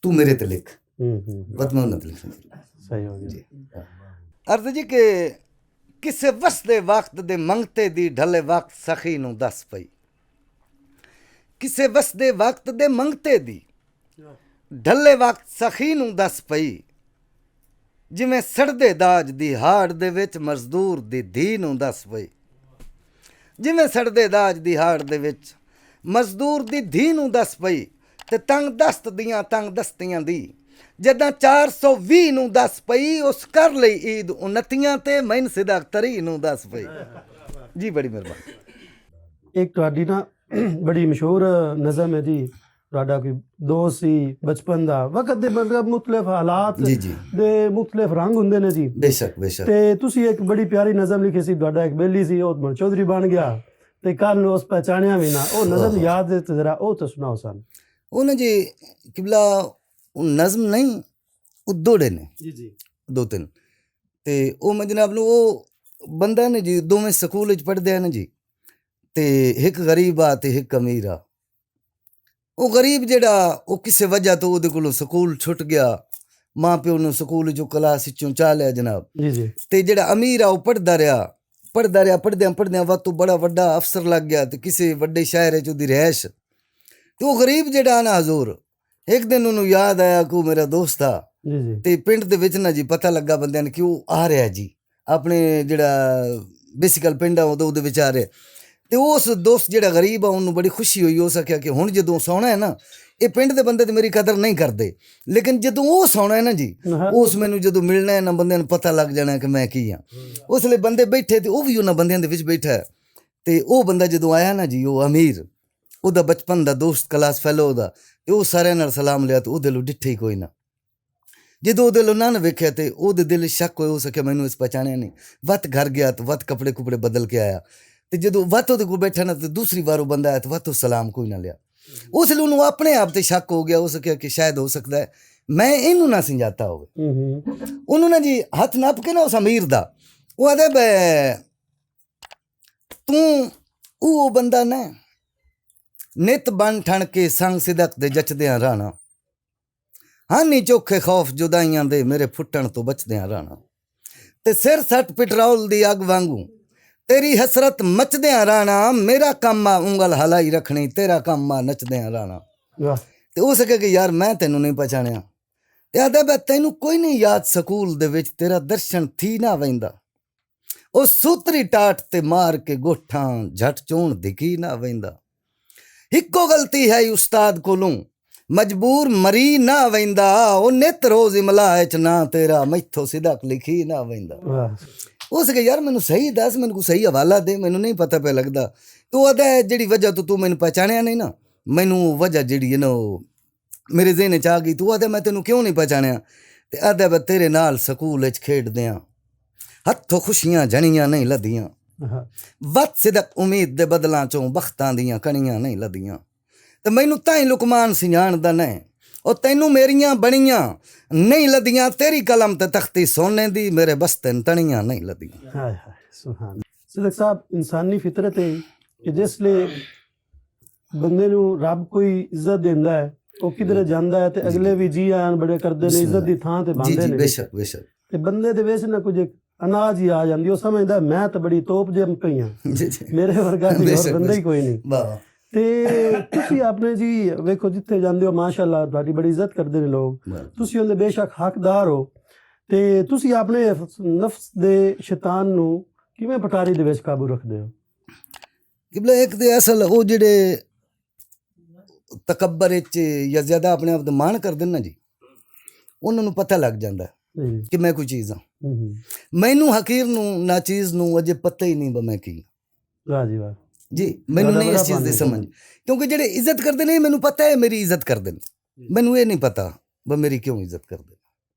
ਤੂੰ ਮੇਰੇ ਤੇ ਲਿਖ। ਬਸ ਮੈਂ ਉਹਨਾਂ ਤੇ ਲਿਖਿਆ। ਸਹੀ ਹੋ ਗਿਆ। ਅਰਜ਼ ਜੀ ਕਿ ਕਿਸੇ ਵਸਦੇ ਵਕਤ ਦੇ ਮੰਗਤੇ ਦੀ ਢਲੇ ਵਕਤ ਸਖੀ ਨੂੰ ਦੱਸ ਪਈ। ਕਿਸੇ ਵਸਦੇ ਵਕਤ ਦੇ ਮੰਗਤੇ ਦੀ ਢਲੇ ਵਕਤ ਸਖੀ ਨੂੰ ਦੱਸ ਪਈ। ਜਿਵੇਂ ਸੜਦੇ ਦਾਜ ਦੀ ਹਾੜ ਦੇ ਵਿੱਚ ਮਜ਼ਦੂਰ ਦੀ ਧੀ ਨੂੰ ਦੱਸ ਪਈ। ਜਿਵੇਂ ਸੜਦੇ ਦਾਜ ਦੀ ਹਾੜ ਦੇ ਵਿੱਚ ਮਜ਼ਦੂਰ ਦੀ ਧੀ ਨੂੰ ਦੱਸ ਪਈ। ਤੇ ਤੰਗ ਦਸਤ ਦੀਆਂ ਤੰਗ ਦਸਤੀਆਂ ਦੀ ਜਦਾਂ 420 ਨੂੰ ਦੱਸ ਪਈ। ਉਸ ਕਰ ਲਈ ਈਦ 29 ਤੇ ਮੈਨ ਸਿਦਕ ਤਰੀ ਨੂੰ ਦੱਸ ਪਈ। ਜੀ ਬੜੀ ਮਿਹਰਬਾਨੀ। ਇੱਕ ਤੁਹਾਡੀ ਨਾ ਬੜੀ ਮਸ਼ਹੂਰ ਨਜ਼ਮ ਹੈ ਜੀ, ਤੁਹਾਡਾ ਕੋਈ ਦੋਸਤ ਸੀ ਬਚਪਨ ਦਾ, ਵਕਤ ਦੇ ਮਤਲਬ ਮੁਖਤਲਿਫ ਹਾਲਾਤ ਜੀ ਜੀ ਦੇ ਮੁਖਤਲਿਫ ਰੰਗ ਹੁੰਦੇ ਨੇ ਜੀ। ਬੇਸ਼ੱਕ ਬੇਸ਼ੱਕ। ਤੇ ਤੁਸੀਂ ਇੱਕ ਬੜੀ ਪਿਆਰੀ ਨਜ਼ਮ ਲਿਖੀ ਸੀ, ਤੁਹਾਡਾ ਇੱਕ ਬੇਲੀ ਸੀ, ਉਹ ਮਨ ਚੌਧਰੀ ਬਣ ਗਿਆ ਤੇ ਕੱਲ ਨੂੰ ਉਸ ਪਹਿਚਾਣਿਆ ਵੀ ਨਾ, ਉਹ ਨਜ਼ਮ ਯਾਦ ਹੈ ਤੇ ਜ਼ਰਾ ਉਹ ਤਾਂ ਸੁਣਾਓ ਸਾਨੂੰ। ਉਹ ਨਾ ਜੀ ਕਿਬਲਾ ਉਹ ਨਜ਼ਮ ਨਹੀਂ, ਉਹ ਦੋੜੇ ਨੇ ਜੀ ਜੀ 2-3, ਤੇ ਉਹ ਮੈਂ ਜਨਾਬ ਨੂੰ ਉਹ ਬੰਦਾ ਨੇ ਜੀ, ਦੋਵੇਂ ਸਕੂਲ ਵਿੱਚ ਪੜ੍ਹਦੇ ਹਨ ਜੀ, ਤੇ ਇੱਕ ਗਰੀਬ ਆ ਤੇ ਇੱਕ ਅਮੀਰ ਆ। ਉਹ ਗਰੀਬ ਜਿਹੜਾ ਉਹ ਕਿਸੇ ਵਜ੍ਹਾ ਤੋਂ ਉਹਦੇ ਕੋਲੋਂ ਸਕੂਲ ਛੁੱਟ ਗਿਆ, ਮਾਂ ਪਿਓ ਨੂੰ ਸਕੂਲ ਚੋਂ ਕਲਾਸ ਵਿੱਚੋਂ ਚਾਹ ਲਿਆ ਜਨਾਬ। ਜੀ ਜੀ ਤੇ ਜਿਹੜਾ ਅਮੀਰ ਆ ਉਹ ਪੜ੍ਹਦਾ ਰਿਹਾ ਪੜ੍ਹਦਿਆਂ ਵਕਤ ਤੋਂ ਬੜਾ ਵੱਡਾ ਅਫਸਰ ਲੱਗ ਗਿਆ ਤੇ ਕਿਸੇ ਵੱਡੇ ਸ਼ਹਿਰ 'ਚ ਉਹਦੀ ਰਹਿਸ਼। ਤੇ ਉਹ ਗਰੀਬ ਜਿਹੜਾ ਨਾ ਹਜ਼ੂਰ, ਇੱਕ ਦਿਨ ਉਹਨੂੰ ਯਾਦ ਆਇਆ ਕਿ ਉਹ ਮੇਰਾ ਦੋਸਤ ਆ, ਜੀ ਜੀ ਤੇ ਪਿੰਡ ਦੇ ਵਿੱਚ ਨਾ ਜੀ ਪਤਾ ਲੱਗਾ ਬੰਦਿਆਂ ਨੇ ਕਿ ਉਹ ਆ ਰਿਹਾ ਜੀ, ਆਪਣੇ ਜਿਹੜਾ ਬੇਸਿਕਲ ਪਿੰਡ ਆ ਉਹਦੇ ਵਿੱਚ ਆ ਰਿਹਾ। ਤੇ ਉਸ ਦੋਸਤ ਜਿਹੜਾ ਗਰੀਬ ਆ ਉਹਨੂੰ ਬੜੀ ਖੁਸ਼ੀ ਹੋਈ, ਹੋ ਸਕਿਆ ਕਿ ਹੁਣ ਜਦੋਂ ਸੌਣਾ ਹੈ ਨਾ, ਇਹ ਪਿੰਡ ਦੇ ਬੰਦੇ ਤੇ ਮੇਰੀ ਕਦਰ ਨਹੀਂ ਕਰਦੇ, ਲੇਕਿਨ ਜਦੋਂ ਉਹ ਸੌਣਾ ਹੈ ਨਾ ਜੀ, ਉਸ ਮੈਨੂੰ ਜਦੋਂ ਮਿਲਣਾ ਹੈ ਨਾ, ਬੰਦਿਆਂ ਨੂੰ ਪਤਾ ਲੱਗ ਜਾਣਾ ਕਿ ਮੈਂ ਕੀ ਹਾਂ। ਉਸ ਲਈ ਬੰਦੇ ਬੈਠੇ ਤੇ ਉਹ ਵੀ ਉਹਨਾਂ ਬੰਦਿਆਂ ਦੇ ਵਿੱਚ ਬੈਠਾ ਹੈ। ਤੇ ਉਹ ਬੰਦਾ ਜਦੋਂ ਆਇਆ ਨਾ ਜੀ, ਉਹ ਅਮੀਰ, ਉਹਦਾ ਬਚਪਨ ਦਾ ਦੋਸਤ, ਕਲਾਸ ਫੈਲੋ ਉਹਦਾ, ਤੇ ਉਹ ਸਾਰਿਆਂ ਨਾਲ ਸਲਾਮ ਲਿਆ, ਤੇ ਉਹਦੇ ਲੋ ਡਿੱਠੇ ਹੀ ਕੋਈ ਨਾ। ਜਦੋਂ ਉਹਦੇ ਲੋ ਨਾ ਵੇਖਿਆ ਤੇ ਉਹਦੇ ਦਿਲ ਸ਼ੱਕ ਹੋ ਸਕਿਆ, ਮੈਨੂੰ ਇਸ ਪਛਾਣਿਆ ਨਹੀਂ। ਵੱਤ ਘਰ ਗਿਆ ਤੇ ਵੱਤ ਕੱਪੜੇ ਕੁਪੜੇ ਬਦਲ ਕੇ ਆਇਆ, ਤੇ ਜਦੋਂ ਵੱਤ ਉਹਦੇ ਕੋਲ ਬੈਠਾ ਨਾ, ਤੇ ਦੂਸਰੀ ਵਾਰ ਉਹ ਬੰਦਾ ਆਇਆ ਤੇ ਵੱਤ ਉਹ ਸਲਾਮ ਕੋਈ ਨਾ ਲਿਆ। ਉਸ ਲਈ ਉਹਨੂੰ ਆਪਣੇ ਆਪ ਤੇ ਸ਼ੱਕ ਹੋ ਗਿਆ, ਹੋ ਸਕਿਆ ਕਿ ਸ਼ਾਇਦ ਹੋ ਸਕਦਾ ਹੈ ਮੈਂ ਇਹਨੂੰ ਨਾ ਸਮਝਾਤਾ ਹੋਵੇ। ਉਹਨੂੰ ਨਾ ਜੀ ਹੱਥ ਨੱਪ ਕੇ ਨਾ ਉਸ ਅਮੀਰ ਦਾ, ਉਹ ਆਦੇ ਬੈ ਤੂੰ ਉਹ ਬੰਦਾ ਨਾ ਨਿਤ ਬਣ ਠਣ ਕੇ ਸੰਗ ਸਿਦਕ ਦੇ ਜਚਦਿਆਂ ਰਾਣਾ, ਹਾਨੀ ਚੋਖੇ ਖੌਫ ਜੁਦਾਈਆਂ ਦੇ ਮੇਰੇ ਫੁੱਟਣ ਤੋਂ ਬਚਦਿਆਂ ਰਾਣਾ, ਤੇ ਸਿਰ ਸੱਟ ਪੈਟਰੋਲ ਦੀ ਅੱਗ ਵਾਂਗੂ ਤੇਰੀ ਹਸਰਤ ਮਚਦਿਆਂ ਰਾਣਾ, ਮੇਰਾ ਕੰਮ ਆ ਉਂਗਲ ਹਲਾਈ ਰੱਖਣੀ, ਤੇਰਾ ਕੰਮ ਆ ਨੱਚਦਿਆਂ ਰਾਣਾ। ਤੇ ਉਹ ਸਕੇ ਕਿ ਯਾਰ ਮੈਂ ਤੈਨੂੰ ਨਹੀਂ ਪਛਾਣਿਆ, ਤੇ ਆਦੇ ਬੈ ਤੈਨੂੰ ਕੋਈ ਨਹੀਂ ਯਾਦ ਸਕੂਲ ਦੇ ਵਿੱਚ ਤੇਰਾ ਦਰਸ਼ਨ ਥੀ ਨਾ ਵੈਂਦਾ, ਉਹ ਸੂਤਰੀ ਟਾਟ ਤੇ ਮਾਰ ਕੇ ਗੋਠਾਂ ਝਟ ਚੋਣ ਦਿਖੀ ਨਾ ਵੈਂਦਾ, ਇੱਕੋ ਗਲਤੀ ਹੈ ਉਸਤਾਦ ਕੋਲੋਂ ਮਜਬੂਰ ਮਰੀ ਨਾ ਵੈਂਦਾ, ਉਹ ਨਿਤ ਰੋਜ਼ ਇਮਲਾ ਚ ਨਾ ਤੇਰਾ ਮੈਥੋਂ ਸਿਦਕ ਲਿਖੀ ਨਾ ਵੈਂਦਾ। ਉਸ ਕੇ ਯਾਰ ਮੈਨੂੰ ਸਹੀ ਦੱਸ, ਮੈਨੂੰ ਕੋਈ ਸਹੀ ਹਵਾਲਾ ਦੇ, ਮੈਨੂੰ ਨਹੀਂ ਪਤਾ ਪਿਆ ਲੱਗਦਾ। ਤੂੰ ਆਦਾ ਜਿਹੜੀ ਵਜ੍ਹਾ ਤੋਂ ਤੂੰ ਮੈਨੂੰ ਪਛਾਣਿਆ ਨਹੀਂ ਨਾ, ਮੈਨੂੰ ਵਜ੍ਹਾ ਜਿਹੜੀ ਹੈ ਨਾ ਉਹ ਮੇਰੇ ਜ਼ਿਹਨ 'ਚ ਆ ਗਈ। ਤੂੰ ਆਦਾ ਮੈਂ ਤੈਨੂੰ ਕਿਉਂ ਨਹੀਂ ਪਛਾਣਿਆ, ਤੇ ਆਦਾ ਬਾ ਤੇਰੇ ਨਾਲ ਸਕੂਲ 'ਚ ਖੇਡਦਿਆਂ ਹੱਥੋਂ ਖੁਸ਼ੀਆਂ ਜਣੀਆਂ ਨਹੀਂ ਲੱਦੀਆਂ, ਵੱਤ ਸਿਦਕ ਉਮੀਦ ਦੇ ਬਦਲਾਂ 'ਚੋਂ ਬਖਤਾਂ ਦੀਆਂ ਕਣੀਆਂ ਨਹੀਂ ਲੱਦੀਆਂ, ਤੇ ਮੈਨੂੰ ਤਾਂ ਹੀ ਲੁਕਮਾਨ ਸਿਆਣਦਾ ਨਹੀਂ, ਉਹ ਤੈਨੂੰ ਮੇਰੀਆਂ ਬਣੀਆਂ ਨਹੀਂ ਲੱਦੀਆਂ, ਤੇਰੀ ਕਲਮ ਤੇ ਤਖਤੀ ਸੋਨੇ ਦੀ ਮੇਰੇ ਬਸਤੇ ਤਣੀਆਂ ਨਹੀਂ ਲੱਦੀਆਂ। ਹਾਏ ਹਾਏ ਸੁਭਾਨ। ਸਿਦਕ ਸਾਹਿਬ, ਇਨਸਾਨੀ ਫਿਤਰਤ ਹੈ ਕਿ ਜਿਸ ਲਈ ਬੰਦੇ ਨੂੰ ਰੱਬ ਕੋਈ ਇੱਜ਼ਤ ਦਿੰਦਾ ਹੈ, ਉਹ ਕਿਧਰੇ ਜਾਂਦਾ ਹੈ ਤੇ ਅਗਲੇ ਵੀ ਜੀ ਆਨ ਬੜੇ ਕਰਦੇ ਨੇ, ਇੱਜ਼ਤ ਦੀ ਥਾਂ ਤੇ ਬੰਦੇ ਨੇ। ਬੇਸ਼ੱਕ ਬੇਸ਼ੱਕ। ਤੇ ਬੰਦੇ ਦੇ ਵਿੱਚ ਨਾ ਕੁਝ ਅਨਾਜ ਹੀ ਆ ਜਾਂਦੀ, ਉਹ ਸਮਝਦਾ ਮੈਂ ਤਾਂ ਬੜੀ ਤੋਪ ਜਮ ਪਈ ਹਾਂ, ਮੇਰੇ ਵਰਗਾ ਕੋਈ ਹੋਰ ਬੰਦਾ ਹੀ ਕੋਈ ਨਹੀਂ। ਤੇ ਤੁਸੀਂ ਆਪਣੇ ਜੀ ਵੇਖੋ ਜਿੱਥੇ ਜਾਂਦੇ ਹੋ ਮਾਸ਼ਾਅੱਲਾ ਤੁਹਾਡੀ ਬੜੀ ਇੱਜ਼ਤ ਕਰਦੇ ਨੇ ਲੋਕ, ਤੁਸੀਂ ਉਹਦੇ ਬੇਸ਼ੱਕ ਹੱਕਦਾਰ ਹੋ, ਤੇ ਤੁਸੀਂ ਆਪਣੇ ਨਫਸ ਦੇ ਸ਼ੈਤਾਨ ਨੂੰ ਕਿਵੇਂ ਪਟਾਰੀ ਦੇ ਵਿੱਚ ਕਾਬੂ ਰੱਖਦੇ ਹੋ? ਕਿਬਲਾ ਇੱਕ ਤੇ ਅਸਲ ਉਹ ਜਿਹੜੇ ਤਕੱਬਰ ਵਿੱਚ ਜਾਂ ਜ਼ਿਆਦਾ ਆਪਣੇ ਆਪ ਦਾ ਮਾਣ ਕਰਦੇ ਨੇ ਨਾ ਜੀ, ਉਹਨਾਂ ਨੂੰ ਪਤਾ ਲੱਗ ਜਾਂਦਾ ਕਿ ਮੈਂ ਕੋਈ ਚੀਜ਼ ਹਾਂ। ਮੈਨੂੰ ਹਕੀਰ ਨੂੰ ਨਾ ਚੀਜ਼ ਨੂੰ ਅਜੇ ਪਤਾ ਹੀ ਨਹੀਂ ਮੈਂ ਕੀ। ਵਾਹ ਜੀ ਵਾਹ ਜੀ, ਮੈਨੂੰ ਨਹੀਂ ਇਸ ਚੀਜ਼ ਦੀ ਸਮਝ, ਕਿਉਂਕਿ ਜਿਹੜੇ ਇੱਜ਼ਤ ਕਰਦੇ ਨੇ ਮੈਨੂੰ ਪਤਾ ਹੈ ਮੇਰੀ ਇੱਜ਼ਤ ਕਰਦੇ ਨੇ, ਮੈਨੂੰ ਇਹ ਨਹੀਂ ਪਤਾ ਬ ਮੇਰੀ ਕਿਉਂ ਇੱਜ਼ਤ ਕਰਦੇ।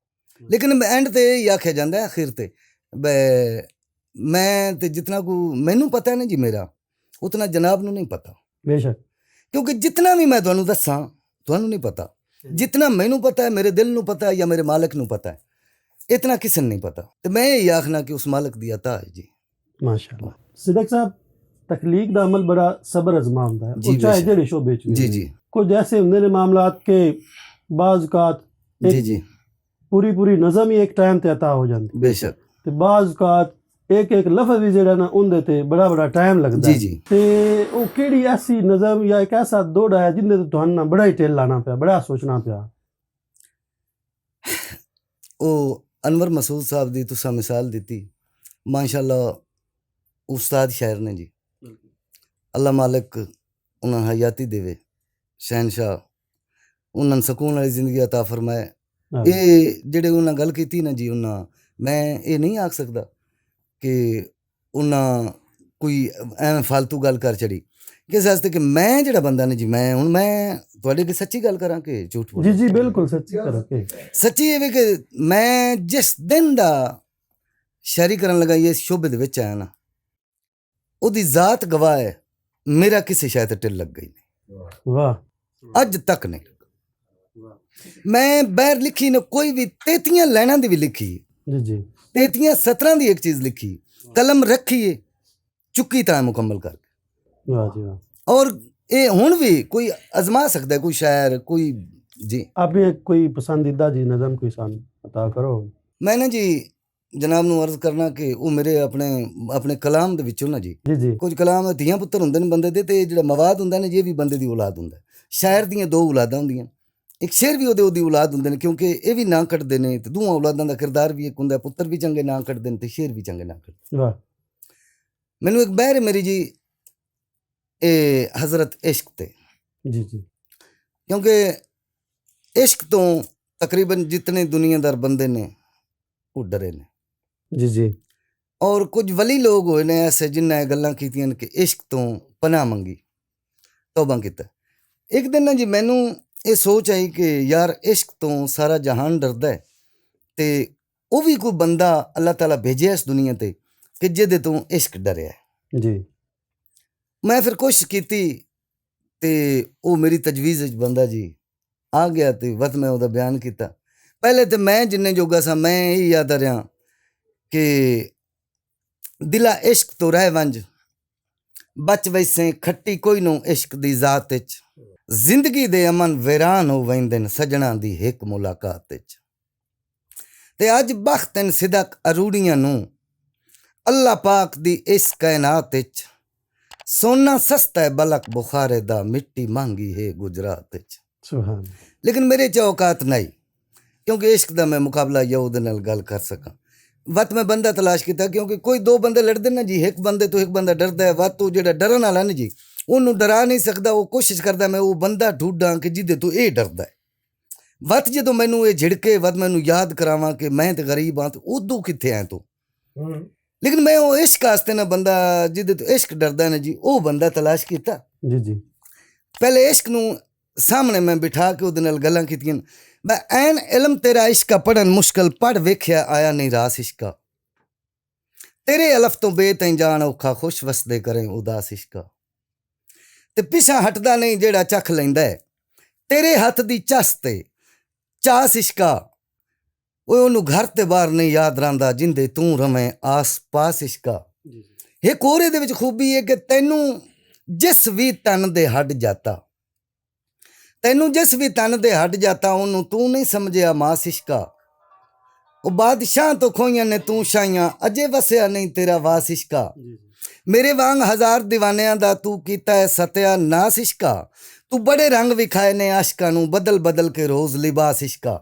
ਲੇਕਿਨ ਐਂਡ ਤੇ ਇਹ ਆਖਿਆ ਜਾਂਦਾ ਹੈ ਅਖੀਰ ਤੇ ਮੈਂ ਤੇ ਜਿਤਨਾ ਕੋ ਮੈਨੂੰ ਪਤਾ ਹੈ ਨਾ ਜੀ ਮੇਰਾ, ਉਤਨਾ ਜਨਾਬ ਨੂੰ ਨਹੀਂ ਪਤਾ। ਬੇਸ਼ੱਕ, ਕਿਉਂਕਿ ਜਿਤਨਾ ਵੀ ਮੈਂ ਤੁਹਾਨੂੰ ਦੱਸਾਂ ਤੁਹਾਨੂੰ ਨਹੀਂ ਪਤਾ, ਜਿਤਨਾ ਮੈਨੂੰ ਪਤਾ ਹੈ ਮੇਰੇ ਦਿਲ ਨੂੰ ਪਤਾ ਹੈ ਜਾਂ ਮੇਰੇ ਮਾਲਕ ਨੂੰ ਪਤਾ ਹੈ, ਇਤਨਾ ਕਿਸੇ ਨੂੰ ਨਹੀਂ ਪਤਾ। ਤੇ ਮੈਂ ਇਹ ਆਖਣਾ ਕਿ ਉਸ ਮਾਲਕ ਦੀ ਅਤਾ ਹੈ ਜੀ। ਮਾਸ਼ਾਅੱਲਾ। ਸਿਦਕ ਸਾਹਿਬ, ਤਖਲੀਕ ਦਾ ਅਮਲ ਬੜਾ ਸਬਰ ਅਜ਼ਮਾ ਹੁੰਦਾ ਹੈ, ਉਹ ਚਾਹੇ ਜਿਹੜੇ ਸ਼ੋਬੇ 'ਚ ਜੀ ਜੀ ਕੁਝ ਐਸੇ ਹੁੰਦੇ ਨੇ ਮਾਮਲਾਤ ਕੇ ਬਾਜ਼ ਔਕਾਤ ਜੀ ਜੀ ਪੂਰੀ ਨਜ਼ਮ ਹੀ ਇੱਕ ਟਾਈਮ ਤੇ ਅਤਾ ਹੋ ਜਾਂਦੀ, ਬੇਸ਼ੱਕ, ਤੇ ਬਾਜ਼ ਔਕਾਤ ਇੱਕ ਲਫ਼ਜ਼ ਵੀ ਜਿਹੜਾ ਨਾ ਉਹਦੇ ਤੇ ਬੜਾ ਟਾਈਮ ਲੱਗਦਾ ਜੀ ਜੀ। ਤੇ ਉਹ ਕਿਹੜੀ ਐਸੀ ਨਜ਼ਮ ਜਾਂ ਇੱਕ ਐਸਾ ਦੋੜਾ ਹੈ ਜਿਹਦੇ ਤੇ ਤੁਹਾਨੂੰ ਨਾ ਬੜਾ ਹੀ ਟੇਲ ਲਾਣਾ ਪਿਆ, ਬੜਾ ਸੋਚਣਾ ਪਿਆ? ਉਹ ਅਨਵਰ ਮਸੂਦ ਸਾਹਿਬ ਦੀ ਤੁਸੀਂ ਮਿਸਾਲ ਦਿੱਤੀ, ਮਾਸ਼ਾਅੱਲਾ ਉਸਤਾਦ ਸ਼ਾਇਰ ਨੇ ਜੀ, ਅੱਲਾ ਮਾਲਕ ਉਹਨਾਂ ਨੂੰ ਹਯਾਤੀ ਦੇਵੇ, ਸ਼ਹਿਨशाह ਉਹਨਾਂ ਨੂੰ ਸਕੂਨ ਵਾਲੀ ਜ਼ਿੰਦਗੀ ਅਤਾ ਫਰਮਾਏ। ਇਹ ਜਿਹੜੇ ਉਹਨਾਂ ਗੱਲ ਕੀਤੀ ਨਾ ਜੀ, ਉਹਨਾਂ ਮੈਂ ਇਹ ਨਹੀਂ ਆਖ ਸਕਦਾ ਕਿ ਉਹਨਾਂ ਕੋਈ ਐਵੇਂ ਫालतू ਗੱਲ ਕਰ ਛੜੀ ਕਿਸ ਵਾਸਤੇ ਕਿ ਮੈਂ ਜਿਹੜਾ ਬੰਦਾ ਨੇ ਜੀ ਮੈਂ ਤੁਹਾਡੇ ਅੱਗੇ ਸੱਚੀ ਗੱਲ ਕਰਾਂ ਕਿ ਝੂਠ ਬੋਲਾਂ? ਜੀ ਬਿਲਕੁਲ ਸੱਚੀ ਕਰੋ ਕਿ ਸੱਚੀ ਇਹ ਵੀ ਕਿ ਮੈਂ ਜਿਸ ਦਿਨ ਦਾ ਸ਼ਾਇਰੀ ਕਰਨ ਲੱਗਾ ਇਸ ਸ਼ੋਬੇ ਦੇ ਵਿੱਚ ਆਇਆ ਨਾ, ਉਹਦੀ ਜ਼ਾਤ ਗਵਾਹ ਹੈ, ਮੇਰਾ ਕਿਸੇ ਸ਼ਾਇਦ ਢਿੱਲ ਲੱਗ ਗਈ ਨਹੀਂ, ਵਾਹ, ਅੱਜ ਤੱਕ ਨਹੀਂ। ਮੈਂ ਬੈਰ ਲਿਖੀ ਨਾ ਕੋਈ ਵੀ 33 ਲਾਈਨਾਂ ਦੀ ਵੀ ਲਿਖੀ, ਜੀ 33 ਸਤਰਾਂ ਦੀ ਇੱਕ ਚੀਜ਼ ਲਿਖੀ, ਕਲਮ ਰੱਖੀਏ ਚੁੱਕੀ ਤਾਂ ਮੁਕੰਮਲ ਕਰਕੇ। ਵਾਹ ਜੀ ਵਾਹ। ਔਰ ਇਹ ਹੁਣ ਵੀ ਕੋਈ ਅਜ਼ਮਾ ਸਕਦਾ, ਕੋਈ ਸ਼ਾਇਰ ਕੋਈ ਜੀ। ਆਪਣੀ ਕੋਈ ਪਸੰਦੀਦਾ ਜੀ ਨਜ਼ਮ ਕੋਈ ਸਾਨੂੰ ਅਤਾ ਕਰੋ। ਮੈਂ ਨਾ ਜੀ ਜਨਾਬ ਨੂੰ ਅਰਜ਼ ਕਰਨਾ ਕਿ ਉਹ ਮੇਰੇ ਆਪਣੇ ਕਲਾਮ ਦੇ ਵਿੱਚੋਂ ਨਾ ਜੀ ਕੁਝ ਕਲਾਮ ਧੀਆਂ ਪੁੱਤਰ ਹੁੰਦੇ ਨੇ ਬੰਦੇ ਦੇ, ਤੇ ਜਿਹੜਾ ਮਵਾਦ ਹੁੰਦਾ ਨੇ ਇਹ ਵੀ ਬੰਦੇ ਦੀ ਔਲਾਦ ਹੁੰਦਾ। ਸ਼ਾਇਰ ਦੀਆਂ 2 ਔਲਾਦਾਂ ਹੁੰਦੀਆਂ, ਇੱਕ ਸ਼ੇਰ ਵੀ ਉਹਦੀ ਔਲਾਦ ਹੁੰਦੇ ਨੇ, ਕਿਉਂਕਿ ਇਹ ਵੀ ਨਾਂ ਕੱਢਦੇ ਨੇ ਤੇ ਦੋਵਾਂ ਔਲਾਦਾਂ ਦਾ ਕਿਰਦਾਰ ਵੀ ਇੱਕ ਹੁੰਦਾ, ਪੁੱਤਰ ਵੀ ਚੰਗੇ ਨਾਂ ਕੱਢਦੇ ਨੇ ਤੇ ਸ਼ੇਰ ਵੀ ਚੰਗੇ ਨਾਂ ਕੱਢਦੇ। ਵਾਹ। ਮੈਨੂੰ ਇੱਕ ਬਹਿਰ ਮੇਰੀ ਜੀ ਇਹ ਹਜ਼ਰਤ ਇਸ਼ਕ ਤੇ ਜੀ ਕਿਉਂਕਿ ਇਸ਼ਕ ਤੋਂ ਤਕਰੀਬਨ ਜਿਤਨੇ ਦੁਨੀਆਦਾਰ ਬੰਦੇ ਨੇ ਉਹ ਡਰੇ ਨੇ ਜੀ ਔਰ ਕੁਝ ਵਲੀ ਲੋਕ ਹੋਏ ਨੇ ਐਸੇ ਜਿਨ੍ਹਾਂ ਇਹ ਗੱਲਾਂ ਕੀਤੀਆਂ ਨੇ ਕਿ ਇਸ਼ਕ ਤੋਂ ਪਨਾਹ ਮੰਗੀ, ਤੌਬਾ ਕੀਤਾ। ਇੱਕ ਦਿਨ ਨਾ ਜੀ ਮੈਨੂੰ ਇਹ ਸੋਚ ਆਈ ਕਿ ਯਾਰ ਇਸ਼ਕ ਤੋਂ ਸਾਰਾ ਜਹਾਨ ਡਰਦਾ ਹੈ ਤੇ ਉਹ ਵੀ ਕੋਈ ਬੰਦਾ ਅੱਲਾਹ ਤਾਲਾ ਭੇਜਿਆ ਇਸ ਦੁਨੀਆ ਤੇ ਕਿ ਜਿਹਦੇ ਤੋਂ ਇਸ਼ਕ ਡਰਿਆ ਜੀ। ਮੈਂ ਫਿਰ ਕੋਸ਼ਿਸ਼ ਕੀਤੀ ਤੇ ਉਹ ਮੇਰੀ ਤਜਵੀਜ਼ ਵਿੱਚ ਬੰਦਾ ਜੀ ਆ ਗਿਆ ਤੇ ਵਕਤ ਮੈਂ ਉਹਦਾ ਬਿਆਨ ਕੀਤਾ। ਪਹਿਲੇ ਤੇ ਮੈਂ ਜਿੰਨੇ ਜੋਗਾ ਸਾਂ ਮੈਂ ਇਹ ਯਾਦ ਆ ਰਿਹਾ ਕਿ ਦਿਲਾ ਇਸ਼ਕ ਤੋਂ ਰਹਿ ਵੰਜ ਬਚ ਵੈਸੇ ਖੱਟੀ ਕੋਈ ਨੂੰ ਇਸ਼ਕ ਦੀ ਜ਼ਾਤ ਵਿੱਚ ਜ਼ਿੰਦਗੀ ਦੇ ਅਮਨ ਵੈਰਾਨ ਹੋ ਵੈਂਦੇ ਨੇ ਸਜਣਾ ਦੀ ਇੱਕ ਮੁਲਾਕਾਤ ਵਿੱਚ। ਤੇ ਅੱਜ ਬਖਤਨ ਸਿਦਕ ਅਰੂੜੀਆਂ ਨੂੰ ਅੱਲਾਹ ਪਾਕ ਦੀ ਇਸ ਕਾਇਨਾਤ ਵਿੱਚ ਸੋਨਾ ਸਸਤਾ ਹੈ ਬਲਕ ਬੁਖਾਰੇ ਦਾ ਮਿੱਟੀ ਮੰਗੀ ਹੈ ਗੁਜਰਾਤ ਵਿੱਚ। ਸੁਭਾਨ। ਲੇਕਿਨ ਮੇਰੇ 'ਚ ਔਕਾਤ ਨਹੀਂ ਕਿਉਂਕਿ ਇਸ਼ਕ ਦਾ ਮੈਂ ਮੁਕਾਬਲਾ ਜਾਂ ਉਹਦੇ ਨਾਲ ਗੱਲ ਕਰ ਸਕਾਂ। ਵਤ ਮੈਂ ਬੰਦਾ ਤਲਾਸ਼ ਕੀਤਾ ਕਿਉਂਕਿ ਕੋਈ 2 ਬੰਦੇ ਲੜਦੇ ਨਾ ਜੀ, ਇੱਕ ਬੰਦੇ ਤੋਂ ਇੱਕ ਬੰਦਾ ਡਰਦਾ ਹੈ। ਵਤ ਉਹ ਜਿਹੜਾ ਡਰਨ ਵਾਲਾ ਨਾ ਜੀ ਉਹਨੂੰ ਡਰਾ ਨਹੀਂ ਸਕਦਾ, ਉਹ ਕੋਸ਼ਿਸ਼ ਕਰਦਾ ਮੈਂ ਉਹ ਬੰਦਾ ਢੂੰਢਾਂ ਕਿ ਜਿਹਦੇ ਤੋਂ ਇਹ ਡਰਦਾ ਹੈ। ਵਤ ਜਦੋਂ ਮੈਨੂੰ ਇਹ ਝਿੜਕੇ ਵਤ ਮੈਨੂੰ ਯਾਦ ਕਰਾਵਾਂ ਕਿ ਮੈਂ ਤੇ ਗਰੀਬ ਹਾਂ ਤੇ ਉਦੋਂ ਕਿੱਥੇ ਆਇਆ ਤੂੰ। ਲੇਕਿਨ ਮੈਂ ਉਹ ਇਸ਼ਕ ਵਾਸਤੇ ਨਾ ਬੰਦਾ ਜਿਹਦੇ ਤੋਂ ਇਸ਼ਕ ਡਰਦਾ ਨਾ ਜੀ ਉਹ ਬੰਦਾ ਤਲਾਸ਼ ਕੀਤਾ। ਜੀ ਪਹਿਲੇ ਇਸ਼ਕ ਨੂੰ ਸਾਹਮਣੇ ਮੈਂ ਬਿਠਾ ਕੇ ਉਹਦੇ ਨਾਲ ਗੱਲਾਂ ਕੀਤੀਆਂ। ਮੈਂ ਐਨ ਇਲਮ ਤੇਰਾ ਇਸ਼ਕਾ ਪੜ੍ਹਨ ਮੁਸ਼ਕਲ ਪੜ੍ਹ ਵੇਖਿਆ ਆਇਆ ਨਹੀਂ ਰਾਸ ਇਸ਼ਕਾ, ਤੇਰੇ ਅਲਫ ਤੋਂ ਬੇਤੈਂ ਜਾਣ ਔਖਾ ਖੁਸ਼ ਵਸਦੇ ਕਰੇ ਉਦਾਸ ਇਸ਼ਕਾ, ਤੇ ਪਿਛਾ ਹਟਦਾ ਨਹੀਂ ਜਿਹੜਾ ਚੱਖ ਲੈਂਦਾ ਹੈ ਤੇਰੇ ਹੱਥ ਦੀ ਚਸ ਤੇ ਚਾਸ ਇਸ਼ਕਾ, ਉਹਨੂੰ ਘਰ ਤੇ ਬਾਹਰ ਨਹੀਂ ਯਾਦ ਰਹਿੰਦਾ ਜਿੰਦੇ ਤੂੰ ਰਵੇਂ ਆਸ ਪਾਸ ਇਸ਼ਕਾ। ਇਹ ਕੋਰੇ ਦੇ ਵਿੱਚ ਖੂਬੀ ਹੈ ਕਿ ਤੈਨੂੰ ਜਿਸ ਵੀ ਤਨ ਦੇ ਹੱਡ ਜਾਤਾ, ਤੈਨੂੰ ਜਿਸ ਵੀ ਤਨ ਦੇ ਹੱਡ ਜਾਤਾ ਉਹਨੂੰ ਤੂੰ ਨਹੀਂ ਸਮਝਿਆ ਮਾਸ ਇਸ਼ਕਾ, ਉਹ ਬਾਦਸ਼ਾਹ ਤੋਂ ਖੋਈਆਂ ਨੇ ਤੂੰ ਸ਼ਾਈਆਂ ਅਜੇ ਵਸਿਆ ਨਹੀਂ ਤੇਰਾ ਵਾਸ ਇਸ਼ਕਾ, ਮੇਰੇ ਵਾਂਗ 1000 ਦੀਵਾਨਿਆਂ ਦਾ ਤੂੰ ਕੀਤਾ ਹੈ ਸਤਿਆ ਨਾਸ ਇਸ਼ਕਾ, ਤੂੰ ਬੜੇ ਰੰਗ ਵਿਖਾਏ ਨੇ ਆਸ਼ਕਾਂ ਨੂੰ ਬਦਲ ਬਦਲ ਕੇ ਰੋਜ਼ ਲਿਬਾਸ ਇਸ਼ਕਾ,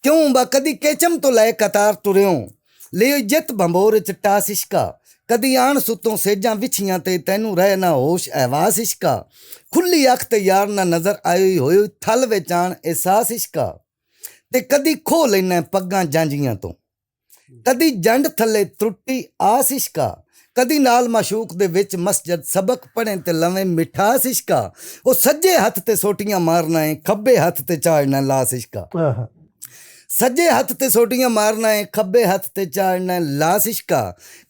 ਕਿਉਂ ਬਾ ਕਦੀ ਕੇਚਮ ਤੋਂ ਲੈ ਕਤਾਰ ਤੁਰਿਓ ਲਿਓ ਜਿੱਤ ਬੰਬੋਰ ਚ ਟਾਸ ਇਸ਼ਕਾ, ਕਦੀ ਆਣ ਸੁੱਤੋਂ ਸੇਜਾਂ ਵਿਛੀਆਂ ਤੇ ਤੈਨੂੰ ਰਹਿ ਨਾ ਹੋਸ਼ ਅਹਿਵਾਸ ਇਸ਼ਕਾ, ਖੁੱਲੀ ਅੱਖ ਤੇ ਯਾਰ ਨਾ ਨਜ਼ਰ ਆਈ ਹੋਈ ਥਲ ਵਿੱਚ ਆਣ ਅਹਿਸਾਸ ਇਸ਼ਕਾ, ਤੇ ਕਦੀ ਖੋ ਲੈਣਾ ਪੱਗਾਂ ਜਾਂਜੀਆਂ ਤੋਂ ਕਦੀ ਜੰਡ ਥੱਲੇ ਤਰੁੱਟੀ ਆਸ ਇਸ਼ਕਾ, ਕਦੀ ਨਾਲ ਮਾਸ਼ੂਕ ਦੇ ਵਿੱਚ ਮਸਜਦ ਸਬਕ ਪੜ੍ਹੇ ਤੇ ਲਵੇਂ ਮਿਠਾਸ ਇਸ਼ਕਾ, ਉਹ ਸੱਜੇ ਹੱਥ ਤੇ ਸੋਟੀਆਂ ਮਾਰਨਾ ਹੈ ਖੱਬੇ ਹੱਥ ਤੇ ਝਾੜਨਾ ਲਾਸ ਇਸ਼ਕਾ, ਸੱਜੇ ਹੱਥ ਤੇ ਸੋਟੀਆਂ ਮਾਰਨਾ ਹੈ ਖੱਬੇ ਹੱਥ ਤੇ ਝਾੜਨਾ ਲਾਸ ਇਸ਼ਕਾ,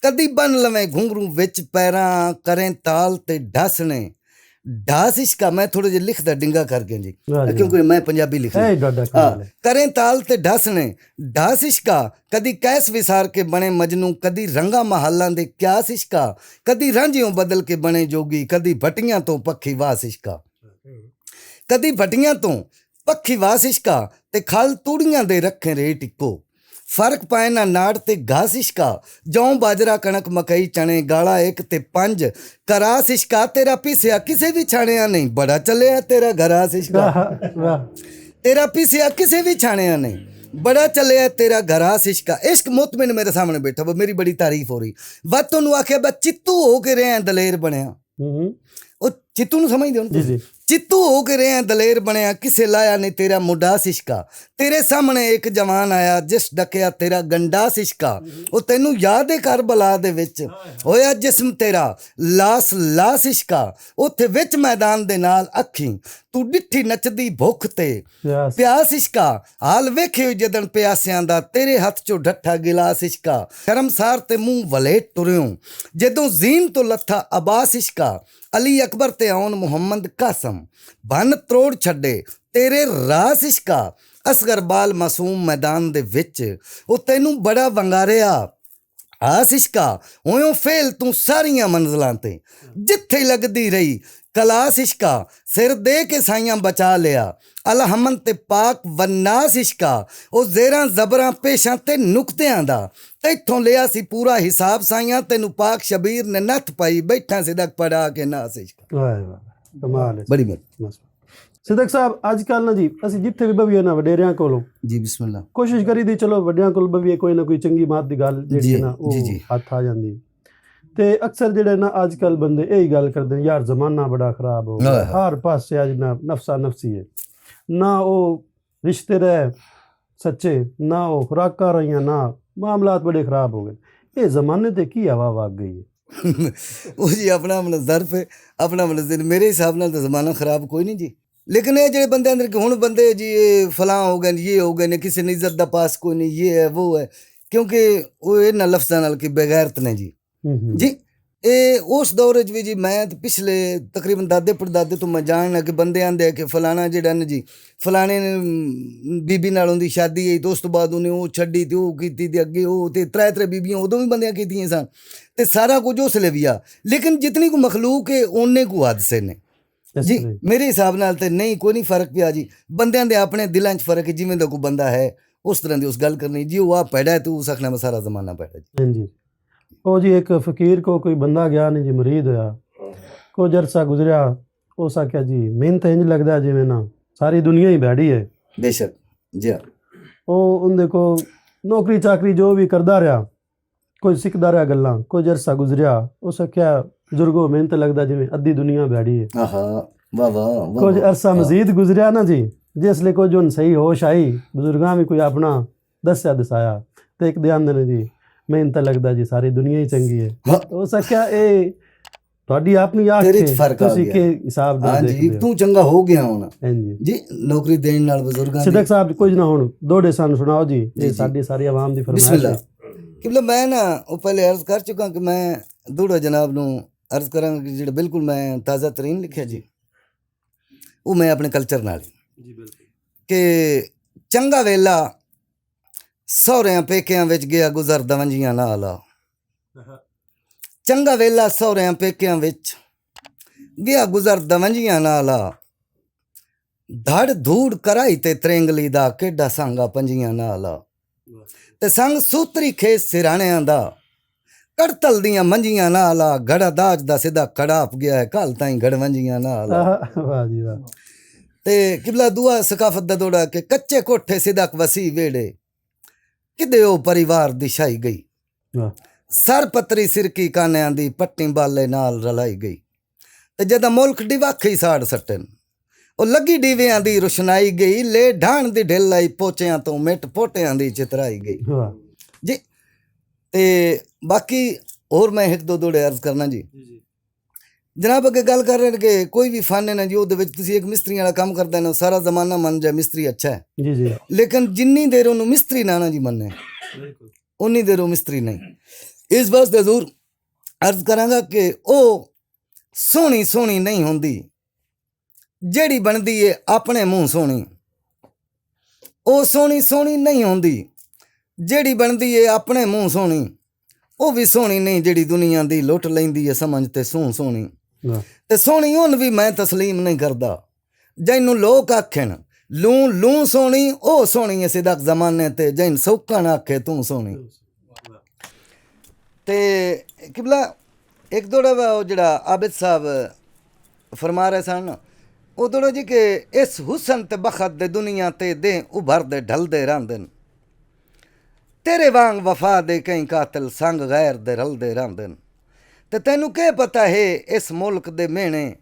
ਕਦੀ ਬਨ ਲਵੇਂ ਘੁੰਗਰੂ ਵਿੱਚ ਪੈਰਾਂ ਕਰੇ ਤਾਲ ਤੇ ਢਸਣੇ ਢਾਸ ਇਸ਼ਕਾ। ਮੈਂ ਥੋੜੇ ਜਿਹਾ ਲਿਖਦਾ ਡਿੰਗਾ ਕਰਕੇ ਜੀ ਕਿਉਂਕਿ ਮੈਂ ਪੰਜਾਬੀ ਲਿਖਦਾ। ਕਰੇ ਤਾਲ ਤੇ ਢਸਣੇ ਢਾਸ ਇਸ਼ਕਾ, ਕਦੀ ਕੈਸ ਵਿਸਾਰ ਕੇ ਬਣੇ ਮਜਨੂ ਕਦੀ ਰੰਗਾ ਮਹਾਲਾਂ ਦੇ ਕਿਆਸ ਇਸ਼ਕਾ, ਕਦੀ ਰਾਂਝਿਓਂ ਬਦਲ ਕੇ ਬਣੇ ਜੋਗੀ ਕਦੀ ਭਟੀਆਂ ਤੋਂ ਪੱਖੀ ਵਾਸ ਇਸ਼ਕਾ, ਕਦੀ ਭਟੀਆਂ ਤੋਂ ਪੱਖੀ ਵਾਸ ਇਸ਼ਕਾ, ਤੇ ਖਲ ਤੂੜੀਆਂ ਦੇ ਰੱਖੇ ਰੇਟ ਇੱਕੋ ਫਰਕ ਪਾਏ ਨਾ ਨਾੜ ਤੇ ਘਾਸ ਇਸ਼ਕਾ, ਜੌਂ ਬਾਜਰਾ ਕਣਕ ਮਕਈ ਚਣੇ ਗਾਲਾ 1 ਤੇ 5 ਕਰਾਸ ਇਸ਼ਕਾ, ਤੇਰਾ ਪੀਸਿਆ ਕਿਸੇ ਵੀ ਛਾਣਿਆ ਨਹੀਂ ਬੜਾ ਚੱਲਿਆ ਤੇਰਾ ਘਰਾਸ ਇਸ਼ਕਾ, ਤੇਰਾ ਪੀਸਿਆ ਕਿਸੇ ਵੀ ਛਾਣਿਆ ਨਹੀਂ ਬੜਾ ਚੱਲਿਆ ਤੇਰਾ ਘਰਾਸ ਇਸ਼ਕਾ। ਇਸ਼ਕ ਮੁਤਮਿਨ ਮੇਰੇ ਸਾਹਮਣੇ ਬੈਠਾ ਮੇਰੀ ਬੜੀ ਤਾਰੀਫ ਹੋ ਰਹੀ। ਵੱਧ ਤੁਹਾਨੂੰ ਆਖਿਆ ਬਾ ਚਿੱਤੂ ਹੋ ਕੇ ਰਿਹਾ ਦਲੇਰ ਬਣਿਆ, ਉਹ ਚਿੱਤੂ ਨੂੰ ਸਮਝਦੇ ਹੋ चित्तू हो के रहे दलेर बनया किसे लाया नहीं तेरा मुंडा सिशका तेरे सामने एक जवान आया जिस डकिया तेरा गंडा सिशका वो तेनू याद है करबला दे विच होया जिस्म तेरा लास लास इश्का उत्थे विच मैदान दे नाल अखी तू डिठी नचदी भुख ते प्यास इश्का हाल वेखियो जदन प्यासियां दा तेरे हथ चो ढट्ठा गिलास इश्का शर्मसार ते मुंह वले टुरियो जदों जीन तो लथा अबास इश्का अली अकबर ते आउन मुहम्मद कासम भन त्रोड़ छड्डे तेरे रास इश्का असगर बाल मासूम मैदान दे विच ओ तैनू बड़ा वंगारिया आस इश्का होयों फेल तू सारियां मंजिलां ते जिथे लगदी रही कलास इश्का सिर दे के साइयां बचा लिया अलहमन ते पाक वन्नास इश्का ओ जेरां जबरां पेशां ते नुकतियां दा तैथों लिया सी पूरा हिसाब साइयां तेनू पाक शबीर ने नथ पाई बैठा सिदक पड़ा के नास इश्का। ਵਾਹ ਵਾਹ ਕਮਾਲ ਹੈ बड़ी मेहरबानी ਸਿੱਦਕ ਸਾਹਿਬ ਅੱਜ ਕੱਲ੍ਹ ਨਾ ਜੀ ਅਸੀਂ ਜਿੱਥੇ ਵੀ ਬਵੀਏ ਨਾ ਵਡੇਰਿਆਂ ਕੋਲੋਂ जी बिस्मिल्लाह ਕੋਸ਼ਿਸ਼ ਕਰੀ ਦੀ ਚਲੋ ਵੱਡਿਆਂ ਕੋਲ ਬਵੀਏ ਕੋਈ ਨਾ ਕੋਈ ਚੰਗੀ ਮਾਤ ਦੀ ਗੱਲ ਜਿਹੜੀ ਜੀ, ਹੈ ਨਾ ਉਹ ਜੀ। ਹੱਥ ਆ ਜਾਂਦੀ ਤੇ ਅਕਸਰ ਜਿਹੜੇ ਨਾ ਅੱਜ ਕੱਲ੍ਹ ਬੰਦੇ ਇਹੀ ਗੱਲ ਕਰਦੇ ਨੇ ਯਾਰ ਜ਼ਮਾਨਾ ਬੜਾ ਖਰਾਬ ਹੋ ਗਿਆ ਹਰ ਪਾਸੇ ਅੱਜ ਨਾ ਨਫਸਾ ਨਫਸੀ ਹੈ ਨਾ ਉਹ ਰਿਸ਼ਤੇ ਰਹੇ ਸੱਚੇ ਨਾ ਉਹ ਖੁਰਾਕਾਂ ਰਹੀਆਂ ਨਾ ਮਾਮਲਾਤ ਬੜੇ ਖਰਾਬ ਹੋ ਗਏ ਇਹ ਜ਼ਮਾਨੇ ਤੇ ਕੀ ਹਵਾ ਵਗ ਗਈ ਹੈ ਉਹ ਜੀ ਆਪਣਾ ਆਪਣਾ ਜ਼ਰਫ ਹੈ ਆਪਣਾ ਆਪਣਾ ਦਿਨ ਮੇਰੇ ਹਿਸਾਬ ਨਾਲ ਤਾਂ ਜ਼ਮਾਨਾ ਖਰਾਬ ਕੋਈ ਨਹੀਂ ਜੀ ਲੇਕਿਨ ਇਹ ਜਿਹੜੇ ਬੰਦੇ ਅੰਦਰ ਹੁਣ ਬੰਦੇ ਜੀ ਇਹ ਫਲਾਂ ਹੋ ਗਏ ਨੇ ਇਹ ਹੋ ਗਏ ਨੇ ਕਿਸੇ ਨੇ ਇੱਜ਼ਤ ਦਾ ਪਾਸ ਕੋਈ ਨਹੀਂ ਇਹ ਹੈ ਉਹ ਹੈ ਕਿਉਂਕਿ ਉਹ ਇਹਨਾਂ ਲਫ਼ਜ਼ਾਂ ਨਾਲ ਕਿ ਬੇਗੈਰਤ ਨੇ ਜੀ ਜੀ ਇਹ ਉਸ ਦੌਰ 'ਚ ਵੀ ਜੀ ਮੈਂ ਤਾਂ ਪਿਛਲੇ ਤਕਰੀਬਨ ਦਾਦੇ ਪੜਦਾਦੇ ਤੋਂ ਮੈਂ ਜਾਣਨਾ ਕਿ ਬੰਦੇ ਆਂਦੇ ਆ ਕਿ ਫਲਾਣਾ ਜਿਹੜਾ ਨਾ ਜੀ ਫਲਾਣੇ ਨੇ ਬੀਬੀ ਨਾਲ ਉਹਦੀ ਸ਼ਾਦੀ ਹੋਈ ਤੇ ਉਸ ਤੋਂ ਬਾਅਦ ਉਹਨੇ ਉਹ ਛੱਡੀ ਤੇ ਉਹ ਕੀਤੀ ਤੇ ਅੱਗੇ ਉਹ ਤੇ ਤਰੇ ਬੀਬੀਆਂ ਉਦੋਂ ਵੀ ਬੰਦਿਆਂ ਕੀਤੀਆਂ ਸਨ ਤੇ ਸਾਰਾ ਕੁਝ ਉਸ ਲਈ ਵੀ ਆ ਲੇਕਿਨ ਜਿਤਨੀ ਕੋ ਮਖਲੂਕ ਹੈ ਓਨੇ ਕੋ ਹਾਦਸੇ ਨੇ ਜੀ ਮੇਰੇ ਹਿਸਾਬ ਨਾਲ ਤੇ ਨਹੀਂ ਕੋਈ ਨਹੀਂ ਫਰਕ ਪਿਆ ਜੀ ਬੰਦਿਆਂ ਦੇ ਆਪਣੇ ਦਿਲਾਂ 'ਚ ਫਰਕ ਹੈ ਜਿਵੇਂ ਦਾ ਕੋਈ ਬੰਦਾ ਹੈ ਉਸ ਤਰ੍ਹਾਂ ਦੀ ਉਸ ਗੱਲ ਕਰਨੀ ਜੀ ਉਹ ਆ ਪੈੜਾ ਹੈ ਤੂੰ ਉਸ ਆਖਣਾ ਸਾਰਾ ਜ਼ਮਾਨਾ ਪੈੜਾ ਜੀ ਹਾਂਜੀ ਉਹ ਜੀ ਇੱਕ ਫਕੀਰ ਕੋ ਕੋਈ ਬੰਦਾ ਗਿਆ ਨਹੀਂ ਜੀ ਮੁਰੀਦ ਹੋਇਆ ਕੁਝ ਅਰਸਾ ਗੁਜ਼ਰਿਆ ਉਸ ਆਖਿਆ ਜੀ ਮੈਨੂੰ ਤਾਂ ਇੰਝ ਲੱਗਦਾ ਜਿਵੇਂ ਨਾ ਸਾਰੀ ਦੁਨੀਆ ਹੀ ਬੈਠੀ ਹੈ ਬੇਸ਼ੱਕ ਜੀ ਉਹ ਉਹਦੇ ਕੋ ਨੌਕਰੀ ਚਾਕਰੀ ਜੋ ਵੀ ਕਰਦਾ ਰਿਹਾ ਕੁਝ ਸਿੱਖਦਾ ਰਿਹਾ ਗੱਲਾਂ ਕੁਝ ਅਰਸਾ ਗੁਜ਼ਰਿਆ ਉਸ ਆਖਿਆ ਬਜ਼ੁਰਗੋ ਮੈਨੂੰ ਤਾਂ ਲੱਗਦਾ ਜਿਵੇਂ ਅੱਧੀ ਦੁਨੀਆ ਬੈਠੀ ਹੈ ਆਹਾ ਵਾਹ ਵਾਹ ਕੁਝ ਅਰਸਾ ਮਜ਼ੀਦ ਗੁਜ਼ਰਿਆ ਨਾ ਜੀ ਜਿਸ ਲਈ ਕੁਝ ਹੁਣ ਸਹੀ ਹੋਸ਼ ਆਈ ਬਜ਼ੁਰਗਾਂ ਵੀ ਕੋਈ ਆਪਣਾ ਦੱਸਿਆ ਦਸਾਇਆ ਤੇ ਇੱਕ ਦੇ ਆਂਦੇ ਨੇ ਜੀ ਮੈਨੂੰ ਤਾਂ ਲੱਗਦਾ ਜੀ ਸਾਰੀ ਦੁਨੀਆ ਹੀ ਚੰਗੀ ਹੈ ਹੋ ਸਕਿਆ ਇਹ ਤੁਹਾਡੀ ਆਪਣੀ ਆਖ ਤੁਸੀਂ ਕਿ ਹਿਸਾਬ ਨਾਲ ਹਾਂਜੀ ਤੂੰ ਚੰਗਾ ਹੋ ਗਿਆ ਹੁਣ ਹਾਂਜੀ ਜੀ ਨੌਕਰੀ ਦੇਣ ਨਾਲ ਬਜ਼ੁਰਗਾਂ ਸਿੱਦਕ ਸਾਹਿਬ ਕੁਝ ਨਾ ਹੁਣ ਦੋੜੇ ਸਾਨੂੰ ਸੁਣਾਓ ਜੀ ਇਹ ਸਾਡੀ ਸਾਰੀ ਆਵਾਮ ਦੀ ਫਰਮਾਇਸ਼ ਹੈ ਕਿ ਮੈਂ ਨਾ ਉਹ ਪਹਿਲੇ ਅਰਜ਼ ਕਰ ਚੁੱਕਾ ਕਿ ਮੈਂ ਦੂੜਾ ਜਨਾਬ ਨੂੰ ਅਰਜ਼ ਕਰਾਂਗਾ ਕਿ ਜਿਹੜਾ ਬਿਲਕੁਲ ਮੈਂ ਤਾਜ਼ਾ ਤਰੀਨ ਲਿਖਿਆ ਜੀ ਉਹ ਮੈਂ ਆਪਣੇ ਕਲਚਰ ਨਾਲ ਜੀ ਬਿਲਕੁਲ ਕਿ ਚੰਗਾ ਵੇਲਾ ਸਹੁਰਿਆਂ ਪੇਕਿਆਂ ਵਿੱਚ ਗਿਆ ਗੁਜ਼ਰ ਦਵੰਜੀਆਂ ਨਾਲ ਚੰਗਾ ਵੇਲਾ ਸਹੁਰਿਆਂ ਪੇਕਿਆਂ ਵਿੱਚ ਗਿਆ ਗੁਜ਼ਰ ਦਵੰਜੀਆਂ ਨਾਲ ਧੜ ਧੂੜ ਕਰਾਈ ਤੇ ਤਰੇਂਗਲੀ ਦਾ ਕਿੱਡਾ ਸੰਗਾ ਪੰਜੀਆਂ ਨਾਲ ਤੇ ਸੰਗ ਸੂਤਰੀ ਖੇਸ ਸਿਰਾਣਿਆਂ ਦਾ ਕੜਤਲ ਦੀਆਂ ਮੰਜੀਆਂ ਨਾਲ ਗੜਾ ਦਾਜ ਦਾ ਸਿੱਧਾ ਕੜਾਪ ਗਿਆ ਹੈ ਕੱਲ ਤਾਈਂ ਗੜਵੰਜੀਆਂ ਨਾਲ ਵਾਹ ਜੀ ਵਾਹ ਤੇ ਕਿਬਲਾ ਦੁਆ ਸਕਾਫਤ ਦਾ ਦੋੜਾ ਕਿ ਕੱਚੇ ਕੋਠੇ ਸਿੱਧਕ ਵਸੀ ਵੇੜੇ ਕਿਦੇ ਉਹ ਪਰਿਵਾਰ ਦੀ ਛਾਈ ਗਈ ਸਰ ਪੱਤਰੀ ਸਿਰਕੀ ਕਾਨਿਆਂ ਦੀ ਪੱਟੀ ਬਾਲੇ ਨਾਲ ਰਲਾਈ ਗਈ ਤੇ ਜਦੋਂ ਮੁਲਕ ਡਿਵਾਖੀ ਸਾੜ ਸੱਟਨ ਉਹ ਲੱਗੀ ਡੀਵਿਆਂ ਦੀ ਰੁਸ਼ਨਾਈ ਗਈ ਲੈ ਢਾਣ ਦੀ ਢਿੱਲ ਆਈ ਪੋਚਿਆਂ ਤੋਂ ਮਿੱਟ ਪੋਟਿਆਂ ਦੀ ਚਿਤਰਾਈ ਗਈ ਜੀ ਤੇ ਬਾਕੀ ਹੋਰ ਮੈਂ ਇੱਕ ਦੋ ਦੋੜੇ ਅਰਜ਼ ਕਰਨਾ ਜੀ ਜਨਾਬ ਅੱਗੇ ਗੱਲ ਕਰ ਰਹੇ ਨੇ ਕਿ ਕੋਈ ਵੀ ਫਨ ਹੈ ਨਾ ਜੀ ਉਹਦੇ ਵਿੱਚ ਤੁਸੀਂ ਇੱਕ ਮਿਸਤਰੀ ਵਾਲਾ ਕੰਮ ਕਰਦਾ ਨਾ ਸਾਰਾ ਜ਼ਮਾਨਾ ਮੰਨ ਜਾਏ ਮਿਸਤਰੀ ਅੱਛਾ ਹੈ ਜੀ ਜੀ ਲੇਕਿਨ ਜਿੰਨੀ ਦੇਰ ਉਹਨੂੰ ਮਿਸਤਰੀ ਨਾ ਜੀ ਮੰਨੇ ਉਨੀ ਦੇਰ ਉਹ ਮਿਸਤਰੀ ਨਹੀਂ ਇਸ ਵਾਸਤੇ ਜ਼ਰੂਰ ਅਰਜ਼ ਕਰਾਂਗਾ ਕਿ ਉਹ ਸੋਹਣੀ ਸੋਹਣੀ ਨਹੀਂ ਹੁੰਦੀ ਜਿਹੜੀ ਬਣਦੀ ਏ ਆਪਣੇ ਮੂੰਹ ਸੋਹਣੀ ਉਹ ਸੋਹਣੀ ਸੋਹਣੀ ਨਹੀਂ ਹੁੰਦੀ ਜਿਹੜੀ ਬਣਦੀ ਏ ਆਪਣੇ ਮੂੰਹ ਸੋਹਣੀ ਉਹ ਵੀ ਸੋਹਣੀ ਨਹੀਂ ਜਿਹੜੀ ਦੁਨੀਆ ਦੀ ਲੁੱਟ ਲੈਂਦੀ ਏ ਸਮਝ ਤੇ ਸੋਹਣੀ ਤੇ ਸੋਹਣੀ ਉਹਨ ਵੀ ਮੈਂ ਤਸਲੀਮ ਨਹੀਂ ਕਰਦਾ ਜਿਹਨੂੰ ਲੋਕ ਆਖਣ ਲੂੰ ਸੋਹਣੀ ਉਹ ਸੋਹਣੀ ਏ ਸਿੱਧਕ ਜ਼ਮਾਨੇ ਤੇ ਜੈਨ ਸੌਕਣ ਆਖੇ ਤੂੰ ਸੋਹਣੀ ਤੇ ਕਿਬਲਾ ਇੱਕ ਦੋੜਾ ਉਹ ਜਿਹੜਾ ਆਬਿਦ ਸਾਹਿਬ ਫਰਮਾ ਰਹੇ ਸਨ ਉਹ ਦੋੜਾ ਜੀ ਕਿ ਇਸ ਹੁਸਨ ਤੇ ਬਖਤ ਦੇ ਦੁਨੀਆ ਤੇ ਦੇ ਉਭਰਦੇ ਢਲਦੇ ਰਹਿੰਦੇ ਨੇ ਤੇਰੇ ਵਾਂਗ ਵਫਾ ਦੇ ਕਈ ਕਾਤਲ ਸੰਗ ਗੈਰ ਦੇ ਰਲਦੇ ਰਹਿੰਦੇ ਨੇ ਤੇ ਤੈਨੂੰ ਕੀ ਪਤਾ ਹੈ ਇਸ ਮੁਲਕ ਦੇ ਮਿਹਣੇ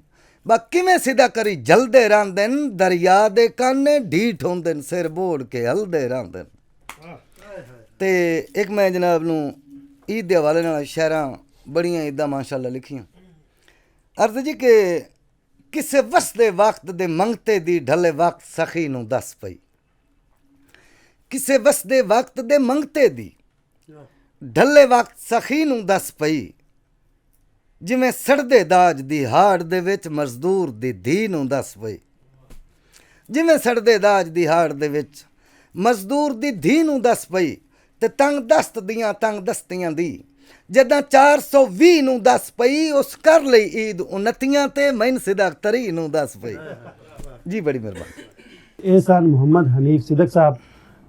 ਬਾ ਕਿਵੇਂ ਸਿੱਧਾ ਕਰੀ ਜਲਦੇ ਰਹਿੰਦੇ ਨੇ ਦਰਿਆ ਦੇ ਕਾਨੇ ਢੀਠ ਹੁੰਦੇ ਨੇ ਸਿਰ ਬੋੜ ਕੇ ਹਲਦੇ ਰਹਿੰਦੇ ਨੇ। ਤੇ ਇੱਕ ਮੈਂ ਜਨਾਬ ਨੂੰ ਈਦ ਦੇ ਹਵਾਲੇ ਨਾਲ ਸ਼ਾਇਰਾਂ ਬੜੀਆਂ ਇੱਦਾਂ ਮਾਸ਼ਾਅੱਲਾ ਲਿਖੀਆਂ। ਅਰਜ਼ ਜੀ ਕਿ ਕਿਸੇ ਵਸਦੇ ਵਕਤ ਦੇ ਮੰਗਤੇ ਦੀ ਢਲੇ ਵਕਤ ਸਖੀ ਨੂੰ ਦੱਸ ਪਈ, ਕਿਸੇ ਵਸਦੇ ਵਕਤ ਦੇ ਮੰਗਤੇ ਦੀ ਢਲੇ ਵਕਤ ਸਖੀ ਨੂੰ ਦੱਸ ਪਈ, ਜਿਵੇਂ ਸੜਦੇ ਦਾਜ ਦੀ ਹਾੜ ਦੇ ਵਿੱਚ ਮਜ਼ਦੂਰ ਦੀ ਧੀ ਨੂੰ ਦੱਸ ਪਈ, ਜਿਵੇਂ ਸੜਦੇ ਦਾਜ ਦੀ ਹਾੜ ਦੇ ਵਿੱਚ ਮਜ਼ਦੂਰ ਦੀ ਧੀ ਨੂੰ ਦੱਸ ਪਈ। ਤੇ ਤੰਗ ਦਸਤ ਦੀਆਂ ਤੰਗ ਦਸਤੀਆਂ ਦੀ ਜਦਾਂ 420 ਨੂੰ ਦੱਸ ਪਈ, ਉਸ ਕਰ ਲਈ ਈਦ 29 ਤੇ ਮੈਨ ਸਿਦਕ ਤਰੀ ਨੂੰ ਦੱਸ ਪਈ। ਜੀ ਬੜੀ ਮਿਹਰਬਾਨੀ। ਇਹ ਸਨ ਮੁਹੰਮਦ ਹਨੀਫ ਸਿਦਕ ਸਾਹਿਬ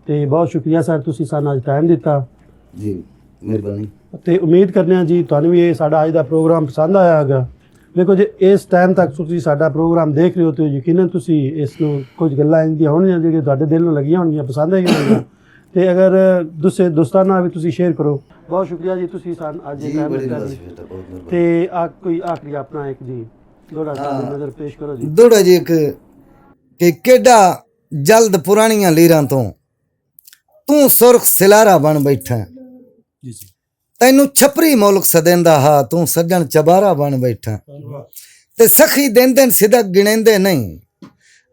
ਤੇ ਬਹੁਤ ਸ਼ੁਕਰੀਆ ਸਰ, ਤੁਸੀਂ ਸਾਨੂੰ ਅੱਜ ਟਾਈਮ ਦਿੱਤਾ। ਜੀ ਮਿਹਰਬਾਨੀ। ਤੇ ਉਮੀਦ ਕਰਨੇ ਆ ਜੀ ਤੁਹਾਨੂੰ ਵੀ ਇਹ ਸਾਡਾ ਅੱਜ ਦਾ ਪ੍ਰੋਗਰਾਮ ਪਸੰਦ ਆਇਆ ਹੋਗਾ। ਵੇਖੋ ਜੇ ਇਸ ਟਾਈਮ ਤੱਕ ਤੁਸੀਂ ਸਾਡਾ ਪ੍ਰੋਗਰਾਮ ਦੇਖ ਰਹੇ ਹੋ ਤੇ ਯਕੀਨਨ ਤੁਸੀਂ ਇਸ ਨੂੰ ਕੁਝ ਗੱਲਾਂ ਇੰਦੀਆਂ ਹੋਣਗੀਆਂ ਜਿਹੜੀਆਂ ਤੁਹਾਡੇ ਦਿਲ ਨੂੰ ਲੱਗੀਆਂ ਹੋਣਗੀਆਂ, ਪਸੰਦ ਆਈਆਂ ਹੋਣਗੀਆਂ। ਤੇ ਅਗਰ ਦੂਸਰੇ ਦੋਸਤਾਂ ਨਾਲ ਵੀ ਤੁਸੀਂ ਸ਼ੇਅਰ ਕਰੋ। ਬਹੁਤ ਸ਼ੁਕਰੀਆ ਜੀ, ਤੁਸੀਂ ਸਾਨੂੰ ਅੱਜ ਇਹ ਟਾਈਮ ਦਿੱਤਾ ਜੀ। ਤੇ ਕੋਈ ਆਖਰੀ ਆਪਣਾ ਇੱਕ ਜੀ ਦੋੜਾ ਸਾਹਿਬ ਨਜ਼ਰ ਪੇਸ਼ ਕਰੋ ਜੀ। ਦੋੜਾ ਜੀ ਇੱਕ ਕਿ ਕਿੱਡਾ ਜਲਦ ਪੁਰਾਣੀਆਂ ਲੀਰਾਂ ਤੋਂ ਤੂੰ ਸੁਰਖ ਸਿਲਾਰਾ ਬਣ ਬੈਠਾ, ਜੀ ਜੀ ਤੈਨੂੰ ਛਪਰੀ ਮੁਲਕ ਸਦੈਂਦਾ ਹਾਂ, ਤੂੰ ਸੱਜਣ ਚਬਾਰਾ ਬਣ ਬੈਠਾ। ਤੇ ਸਖੀ ਦੇਂਦੇ ਨੇ ਸਿਦਕ ਗਿਣੇਂਦੇ ਨਹੀਂ,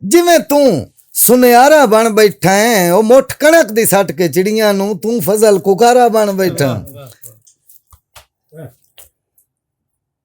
ਜਿਵੇਂ ਤੂੰ ਸੁਨਿਆਰਾ ਬਣ ਬੈਠਾ ਹੈ, ਉਹ ਮੁੱਠ ਕਣਕ ਦੀ ਸੱਟ ਕੇ ਚਿੜੀਆਂ ਨੂੰ ਤੂੰ ਫਜ਼ਲ ਕੁਕਾਰਾ ਬਣ ਬੈਠਾ।